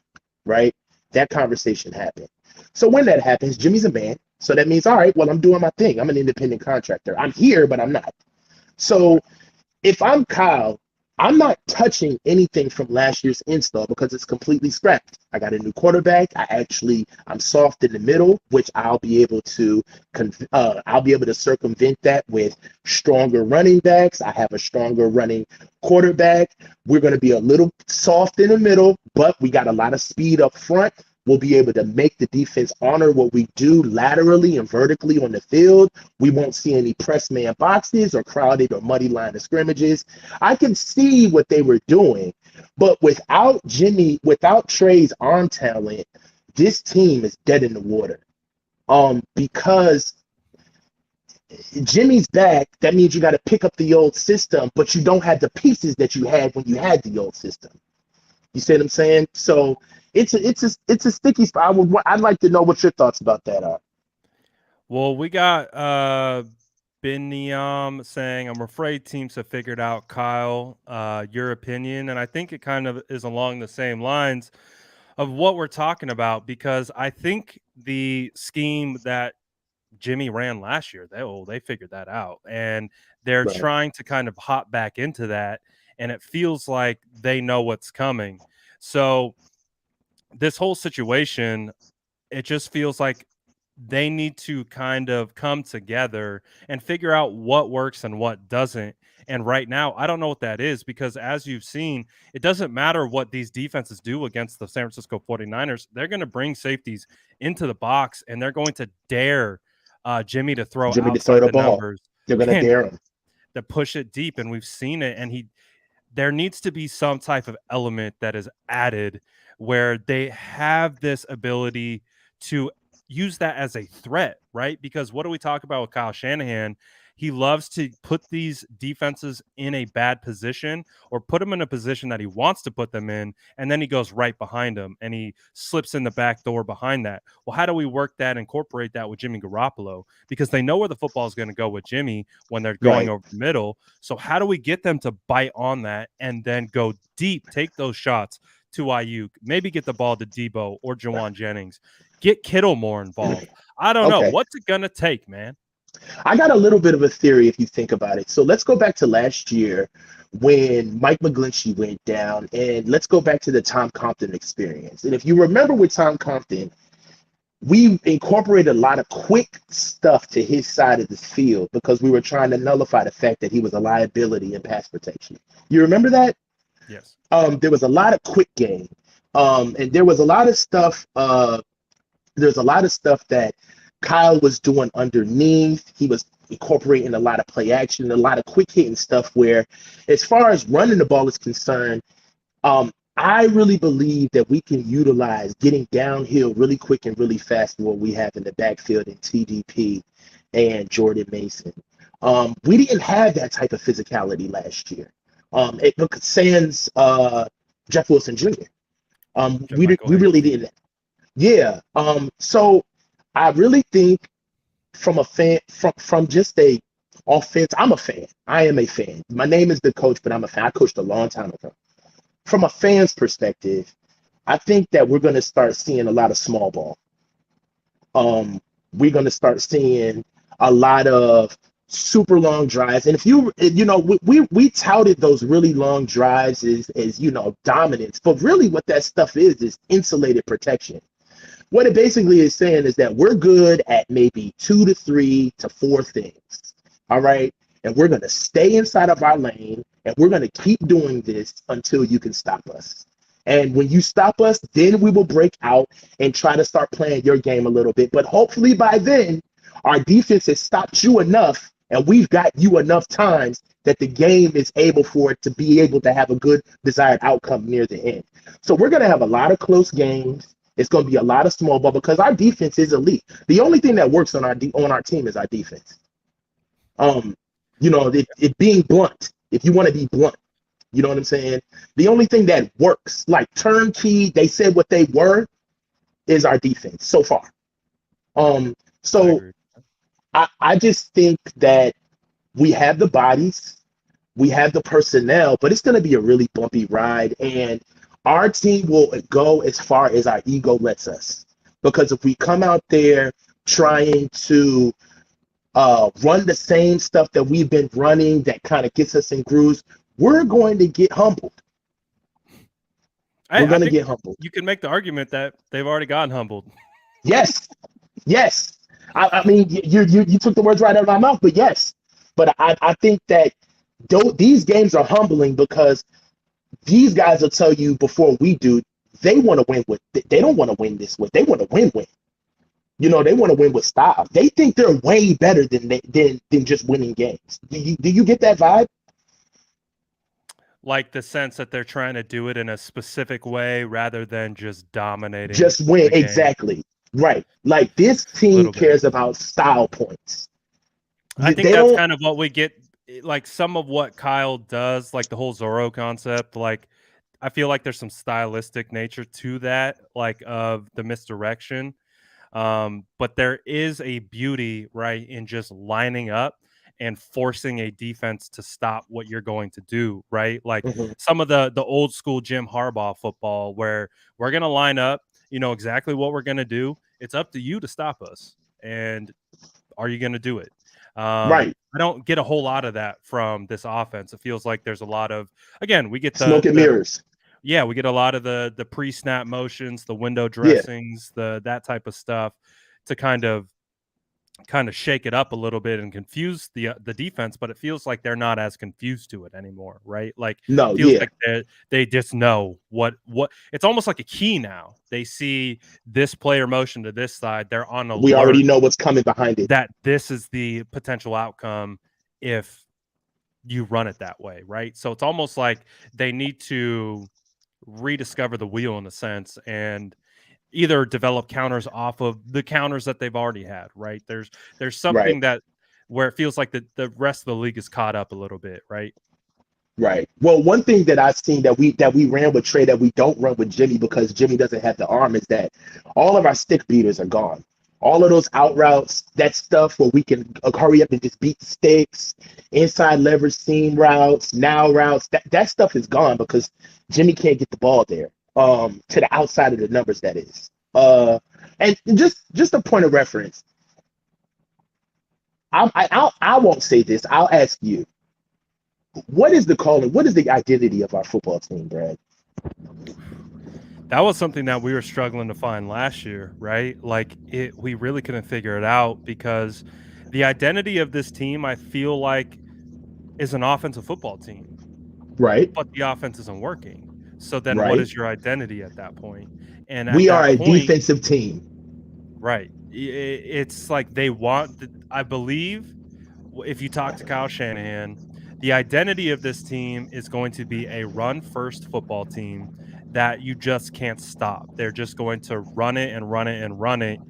Speaker 2: right? That conversation happened. So when that happens, Jimmy's a man. So that means, all right, well, I'm doing my thing. I'm an independent contractor. I'm here, but I'm not. So
Speaker 1: Right.
Speaker 2: if I'm Kyle, I'm not touching anything from last year's install because it's completely scrapped. I got a new quarterback. I'm soft in the middle, which I'll be able to circumvent that with stronger running backs. I have a stronger running quarterback. We're going to be a little soft in the middle, but we got a lot of speed up front. We'll be able to make the defense honor what we do laterally and vertically on the field. We won't see any press man boxes or crowded or muddy line of scrimmages. I can see what they were doing, but without Trey's arm talent, this team is dead in the water. Because Jimmy's back, that means you got to pick up the old system, but you don't have the pieces that you had when you had the old system. You see what I'm saying? So it's a sticky spot. I'd like to know what your thoughts about that are.
Speaker 1: Well, we got Biniam saying, I'm afraid teams have figured out, Kyle, your opinion. And I think it kind of is along the same lines of what we're talking about, because I think the scheme that Jimmy ran last year, they figured that out. And they're
Speaker 2: Right.
Speaker 1: trying to kind of hop back into that. And it feels like they know what's coming. So this whole situation, it just feels like they need to kind of come together and figure out what works and what doesn't. And right now, I don't know what that is, because as you've seen, it doesn't matter what these defenses do against the San Francisco 49ers. They're going to bring safeties into the box, and they're going to dare Jimmy to throw outside the numbers.
Speaker 2: They're going to dare him
Speaker 1: to push it deep, and we've seen it. And there needs to be some type of element that is added where they have this ability to use that as a threat, right? Because what do we talk about with Kyle Shanahan? He loves to put these defenses in a bad position, or put them in a position that he wants to put them in, and then he goes right behind them and he slips in the back door behind that. Well, how do we work that, incorporate that with Jimmy Garoppolo? Because they know where the football is going to go with Jimmy when they're going over the middle. So how do we get them to bite on that and then go deep, take those shots to Ayuk, maybe get the ball to Debo or Jawan Jennings, get Kittle more involved? I don't know. What's it going to take, man?
Speaker 2: I got a little bit of a theory if you think about it. So let's go back to last year when Mike McGlinchey went down, and let's go back to the Tom Compton experience. And if you remember with Tom Compton, we incorporated a lot of quick stuff to his side of the field because we were trying to nullify the fact that he was a liability in pass protection. You remember that?
Speaker 1: Yes.
Speaker 2: There was a lot of quick game. And there was a lot of stuff. There's a lot of stuff that Kyle was doing underneath. He was incorporating a lot of play action, a lot of quick hitting stuff where, as far as running the ball is concerned, I really believe that we can utilize getting downhill really quick and really fast what we have in the backfield in TDP and Jordan Mason. We didn't have that type of physicality last year. Sans Jeff Wilson Jr. We really didn't. Yeah. So I really think from a fan, from just a offense, I'm a fan. I am a fan. My name is the coach, but I'm a fan. I coached a long time ago. From a fan's perspective, I think that we're going to start seeing a lot of small ball. We're going to start seeing a lot of super long drives. And if we touted those really long drives as dominance, but really what that stuff is insulated protection. What it basically is saying is that we're good at maybe 2 to 3 to 4 things. All right. And we're going to stay inside of our lane, and we're going to keep doing this until you can stop us. And when you stop us, then we will break out and try to start playing your game a little bit. But hopefully by then, our defense has stopped you enough, and we've got you enough times that the game is able for it to be able to have a good desired outcome near the end. So we're going to have a lot of close games. It's going to be a lot of small ball because our defense is elite. The only thing that works on our team is our defense. It being blunt, if you want to be blunt, you know what I'm saying? The only thing that works, like turnkey, they said what they were, is our defense so far. So I just think that we have the bodies, we have the personnel, but it's going to be a really bumpy ride. And our team will go as far as our ego lets us. Because if we come out there trying to run the same stuff that we've been running that kind of gets us in grooves, we're going to get humbled. We're
Speaker 1: I
Speaker 2: going to
Speaker 1: think
Speaker 2: get humbled.
Speaker 1: you can make the argument that they've already gotten humbled.
Speaker 2: Yes, yes. I mean, you took the words right out of my mouth, but yes. But I think that these games are humbling because these guys will tell you before we do, they want to win with, they don't want to win this way. They want to win. They want to win with style. They think they're way better than just winning games. Do you get that vibe?
Speaker 1: Like the sense that they're trying to do it in a specific way rather than just dominating
Speaker 2: Just win.
Speaker 1: the game.
Speaker 2: Exactly. Right. Like this team cares about style points.
Speaker 1: I think
Speaker 2: They
Speaker 1: that's
Speaker 2: don't.
Speaker 1: kind of what we get, like some of what Kyle does, like the whole Zorro concept. Like I feel like there's some stylistic nature to that, like of the misdirection. But there is a beauty, right, in just lining up and forcing a defense to stop what you're going to do, right? Like
Speaker 2: Mhm.
Speaker 1: some of the old school Jim Harbaugh football where we're going to line up, you know exactly what we're going to do. It's up to you to stop us. And are you going to do it?
Speaker 2: Right.
Speaker 1: I don't get a whole lot of that from this offense. It feels like there's a lot of, again, we get
Speaker 2: Smoke and mirrors.
Speaker 1: yeah, we get a lot of the pre-snap motions, the window
Speaker 2: Yeah.
Speaker 1: dressings, that type of stuff to kind of shake it up a little bit and confuse the defense, but it feels like they're not as confused to it anymore, right? Like
Speaker 2: No.
Speaker 1: feels
Speaker 2: Yeah.
Speaker 1: like they just know what it's almost like a key now. They see this player motion to this side, they're on
Speaker 2: We
Speaker 1: alert
Speaker 2: already know what's coming behind it.
Speaker 1: that this is the potential outcome if you run it that way, right? So it's almost like they need to rediscover the wheel in a sense and either develop counters off of the counters that they've already had, right? There's
Speaker 2: Right.
Speaker 1: something that where it feels like the rest of the league is caught up a little bit, right?
Speaker 2: Right. Well, one thing that I've seen that we ran with Trey that we don't run with Jimmy because Jimmy doesn't have the arm is that all of our stick beaters are gone. All of those out routes, that stuff where we can hurry up and just beat the sticks, inside leverage seam routes, now routes, that stuff is gone because Jimmy can't get the ball there. To the outside of the numbers, that is. And just a point of reference. I won't say this. I'll ask you. What is the calling? What is the identity of our football team, Brad?
Speaker 1: That was something that we were struggling to find last year, right? Like we really couldn't figure it out because the identity of this team, I feel like, is an offensive football team,
Speaker 2: Right.
Speaker 1: but the offense isn't working. So then what
Speaker 2: Right.
Speaker 1: is your identity at that point? And at
Speaker 2: We are
Speaker 1: that
Speaker 2: a
Speaker 1: point,
Speaker 2: defensive team.
Speaker 1: right, it's like they want, I believe, if you talk to Kyle Shanahan, the identity of this team is going to be a run-first football team that you just can't stop. They're just going to run it and run it and run it.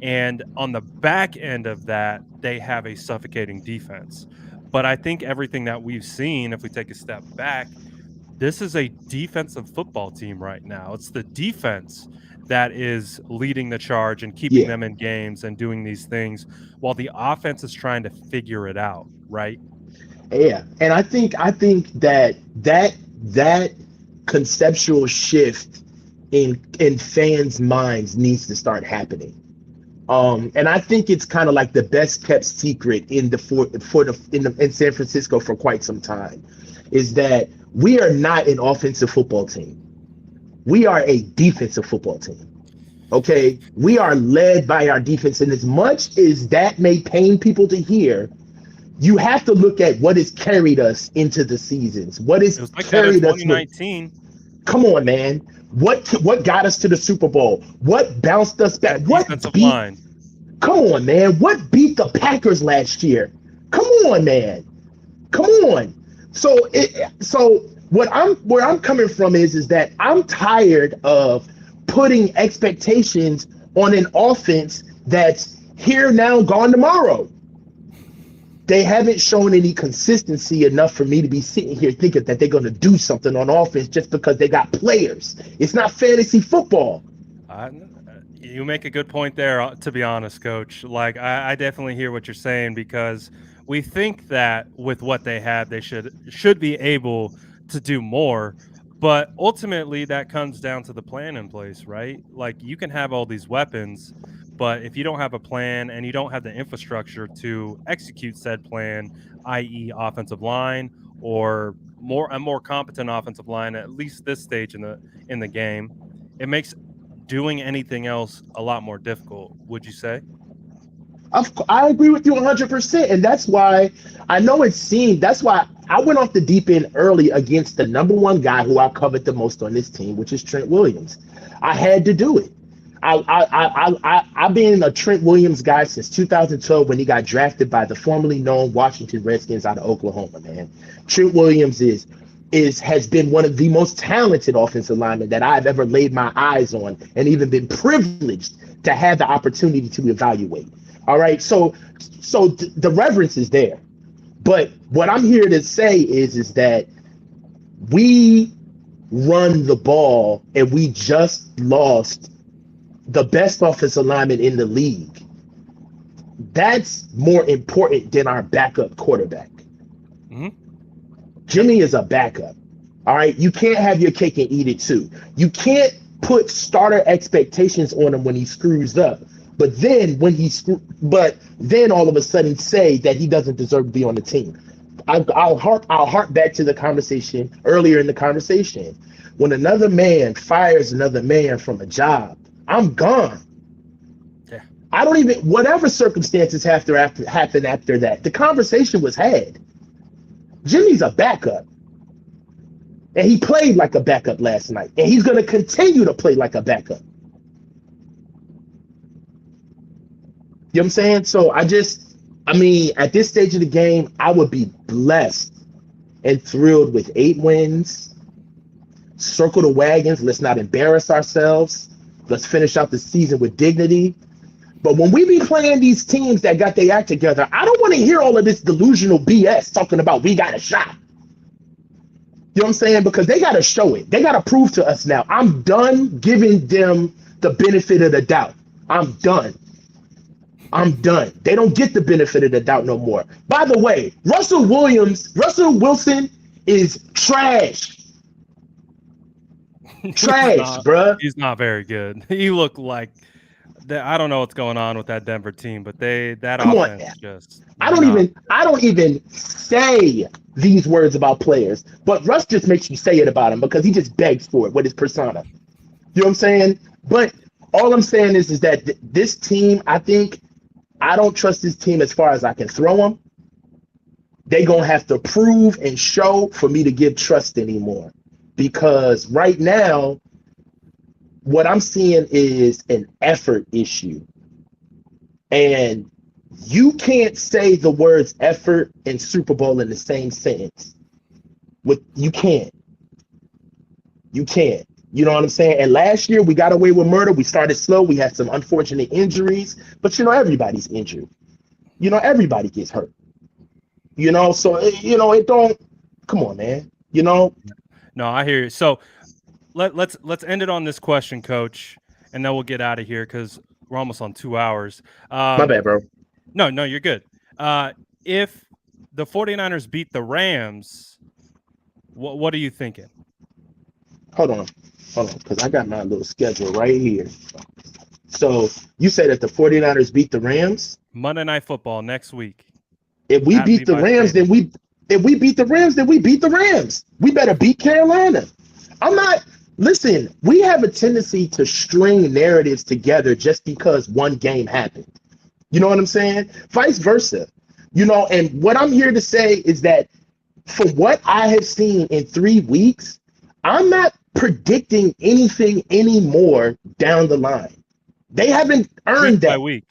Speaker 1: And on the back end of that, they have a suffocating defense. But I think everything that we've seen, if we take a step back, this is a defensive football team right now. It's the defense that is leading the charge and keeping
Speaker 2: Yeah.
Speaker 1: them in games and doing these things while the offense is trying to figure it out, right?
Speaker 2: Yeah. And I think that conceptual shift in fans' minds needs to start happening. And I think it's kind of like the best kept secret in San Francisco for quite some time, is that we are not an offensive football team. We are a defensive football team. Okay, we are led by our defense, and as much as that may pain people to hear, you have to look at what has carried us into the seasons. What has
Speaker 1: It was like that in
Speaker 2: carried us?
Speaker 1: 2019.
Speaker 2: Come on, man. What got us to the Super Bowl? What bounced us back?
Speaker 1: That
Speaker 2: What
Speaker 1: defensive
Speaker 2: beat?
Speaker 1: line.
Speaker 2: Come on, man. What beat the Packers last year? Come on, man. Come on. So where I'm coming from is that I'm tired of putting expectations on an offense that's here now, gone tomorrow. They haven't shown any consistency enough for me to be sitting here thinking that they're going to do something on offense just because they got players. It's not fantasy football.
Speaker 1: You make a good point there, to be honest, Coach. Like, I definitely hear what you're saying because we think that with what they have, they should be able to do more. But ultimately, that comes down to the plan in place, right? Like, you can have all these weapons, But if you don't have a plan and you don't have the infrastructure to execute said plan, i.e., offensive line or a more competent offensive line at least this stage in the game, it makes doing anything else a lot more difficult. Would you say?
Speaker 2: I agree with you 100%. And that's why I know it seemed, that's why I went off the deep end early against the number one guy who I covered the most on this team, which is Trent Williams. I had to do it. I've been a Trent Williams guy since 2012 when he got drafted by the formerly known Washington Redskins out of Oklahoma, man. Trent Williams has been one of the most talented offensive linemen that I've ever laid my eyes on and even been privileged to have the opportunity to evaluate. All right. So the reverence is there. But what I'm here to say is that we run the ball and we just lost the best offensive lineman in the league. That's more important than our backup quarterback.
Speaker 1: Mm-hmm.
Speaker 2: Jimmy is a backup. All right. You can't have your cake and eat it too. You can't put starter expectations on him when he screws up. But then all of a sudden say that he doesn't deserve to be on the team. I'll harp back to the conversation earlier in the conversation. When another man fires another man from a job, I'm gone.
Speaker 1: Yeah.
Speaker 2: I don't even, whatever circumstances happen after that, the conversation was had. Jimmy's a backup. And he played like a backup last night. And he's going to continue to play like a backup. You know what I'm saying? So at this stage of the game, I would be blessed and thrilled with 8 wins. Circle the wagons. Let's not embarrass ourselves. Let's finish out the season with dignity. But when we be playing these teams that got their act together, I don't want to hear all of this delusional BS talking about we got a shot. You know what I'm saying? Because they got to show it. They got to prove to us now. I'm done giving them the benefit of the doubt. I'm done. They don't get the benefit of the doubt no more. By the way, Russell Wilson is trash. Trash, bruh.
Speaker 1: He's not very good. He looked like I don't know what's going on with that Denver team, but
Speaker 2: Come
Speaker 1: offense
Speaker 2: on.
Speaker 1: just
Speaker 2: I don't even say these words about players, but Russ just makes you say it about him because he just begs for it with his persona. You know what I'm saying? But all I'm saying is that this team, I don't trust this team as far as I can throw them. They're going to have to prove and show for me to give trust anymore. Because right now, what I'm seeing is an effort issue. And you can't say the words effort and Super Bowl in the same sentence. You can't. You can't. You know what I'm saying? And last year we got away with murder. We started slow. We had some unfortunate injuries, but everybody's injured. Everybody gets hurt. So it don't. Come on, man.
Speaker 1: No, I hear you. So let's end it on this question, Coach, and then we'll get out of here because we're almost on 2 hours.
Speaker 2: My bad, bro.
Speaker 1: No, you're good. If the 49ers beat the Rams, what are you thinking?
Speaker 2: Hold on, because I got my little schedule right here. So you say that the 49ers beat the Rams?
Speaker 1: Monday Night Football next week.
Speaker 2: If we beat the Rams, then we beat the Rams. We better beat Carolina. Listen, we have a tendency to string narratives together just because one game happened. You know what I'm saying? Vice versa. And what I'm here to say is that from what I have seen in 3 weeks, I'm not predicting anything anymore down the line. They haven't earned that.
Speaker 1: Week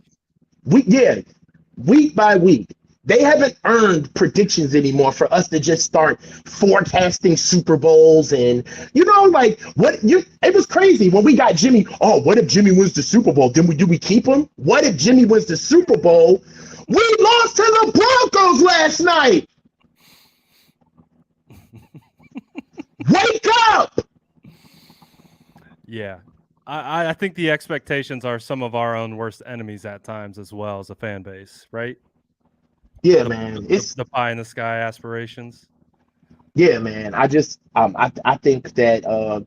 Speaker 2: by week. They haven't earned predictions anymore for us to just start forecasting Super Bowls and it was crazy when we got Jimmy. Oh, what if Jimmy wins the Super Bowl? Do we keep him? What if Jimmy wins the Super Bowl? We lost to the Broncos last night. Wake up!
Speaker 1: Yeah. I think the expectations are some of our own worst enemies at times as well as a fan base, right?
Speaker 2: Yeah, man.
Speaker 1: It's the pie in the sky aspirations.
Speaker 2: Yeah, man. I think that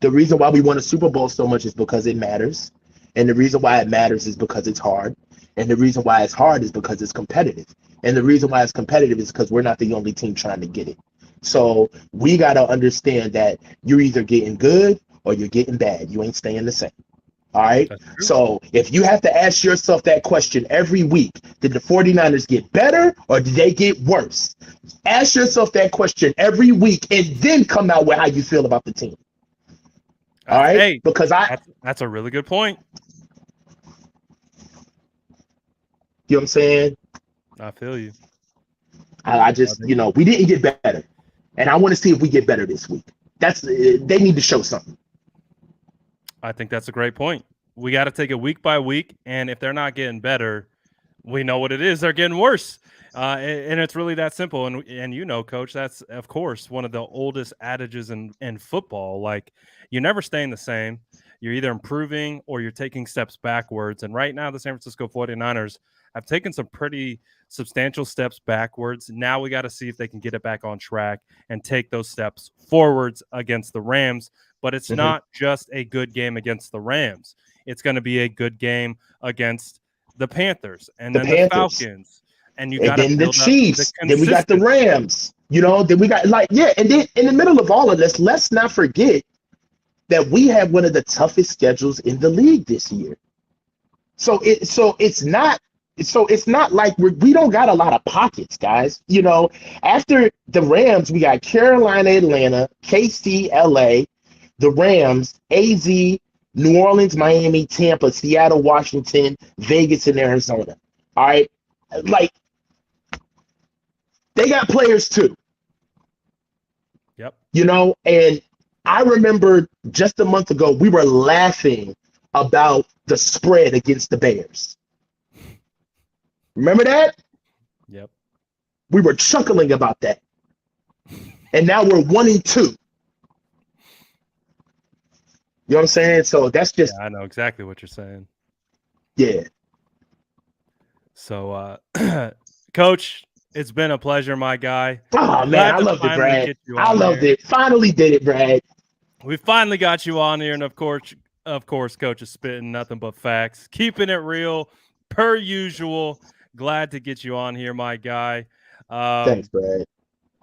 Speaker 2: the reason why we won a Super Bowl so much is because it matters. And the reason why it matters is because it's hard. And the reason why it's hard is because it's competitive. And the reason why it's competitive is because we're not the only team trying to get it. So we got to understand that you're either getting good or you're getting bad. You ain't staying the same. All right. So if you have to ask yourself that question every week, did the 49ers get better or did they get worse? Ask yourself that question every week and then come out with how you feel about the team. All right.
Speaker 1: Hey,
Speaker 2: because
Speaker 1: that's a really good point.
Speaker 2: You know what I'm saying?
Speaker 1: I feel you.
Speaker 2: I just, we didn't get better. And I want to see if we get better this week. They need to show something.
Speaker 1: I think that's a great point. We got to take it week by week. And if they're not getting better, we know what it is. They're getting worse. And it's really that simple. And Coach, that's, of course, one of the oldest adages in football. Like, you're never staying the same. You're either improving or you're taking steps backwards. And right now, the San Francisco 49ers have taken some pretty substantial steps backwards. Now we got to see if they can get it back on track and take those steps forwards against the Rams. But it's not just a good game against the Rams. It's going to be a good game against the Panthers and then the Falcons. And you got
Speaker 2: then the Chiefs. Then we got the Rams. Then we got and then in the middle of all of this, let's not forget that we have one of the toughest schedules in the league this year. So it's not like we don't got a lot of pockets, guys. After the Rams, we got Carolina, Atlanta, KC, LA, the Rams, AZ, New Orleans, Miami, Tampa, Seattle, Washington, Vegas, and Arizona. All right. Like, they got players too.
Speaker 1: Yep.
Speaker 2: And I remember just a month ago, we were laughing about the spread against the Bears. Remember that?
Speaker 1: Yep.
Speaker 2: We were chuckling about that. And now we're 1-2. You know what I'm saying? So that's just.
Speaker 1: Yeah, I know exactly what you're saying.
Speaker 2: Yeah.
Speaker 1: So, Coach, it's been a pleasure, my guy.
Speaker 2: Oh, man, I loved it, Brad. I loved it. Finally did it, Brad.
Speaker 1: We finally got you on here. And, of course, Coach is spitting nothing but facts. Keeping it real, per usual. Glad to get you on here, my guy.
Speaker 2: Thanks, Brad.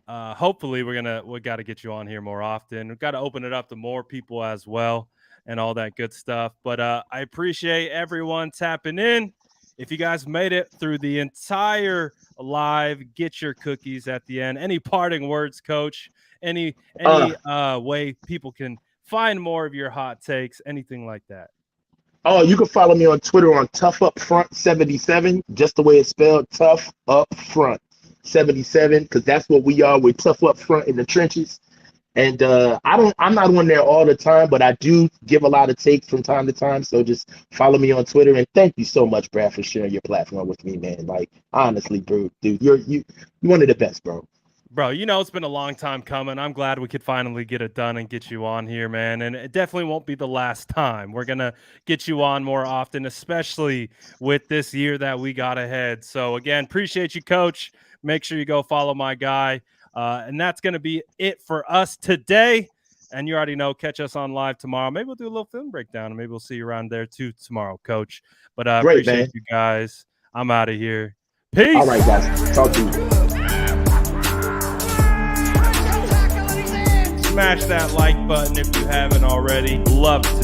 Speaker 1: Hopefully, we got to get you on here more often. We've got to open it up to more people as well and all that good stuff. But I appreciate everyone tapping in. If you guys made it through the entire live, get your cookies at the end. Any parting words, Coach? Any way people can find more of your hot takes? Anything like that?
Speaker 2: Oh, you can follow me on Twitter on Tough Up Front 77, just the way it's spelled, Tough Up Front 77, because that's what we are. We're tough up front in the trenches. And I'm not on there all the time, but I do give a lot of takes from time to time. So just follow me on Twitter. And thank you so much, Brad, for sharing your platform with me, man. Like, honestly, bro, dude, you're one of the best, bro.
Speaker 1: Bro, it's been a long time coming. I'm glad we could finally get it done and get you on here, man. And it definitely won't be the last time. We're going to get you on more often, especially with this year that we got ahead. So, again, appreciate you, Coach. Make sure you go follow my guy. And that's going to be it for us today. And you already know, catch us on live tomorrow. Maybe we'll do a little film breakdown, and maybe we'll see you around there too tomorrow, Coach. But I appreciate you guys. I'm out of here. Peace.
Speaker 2: All right, guys. Talk to you.
Speaker 1: Smash that like button if you haven't already. Love to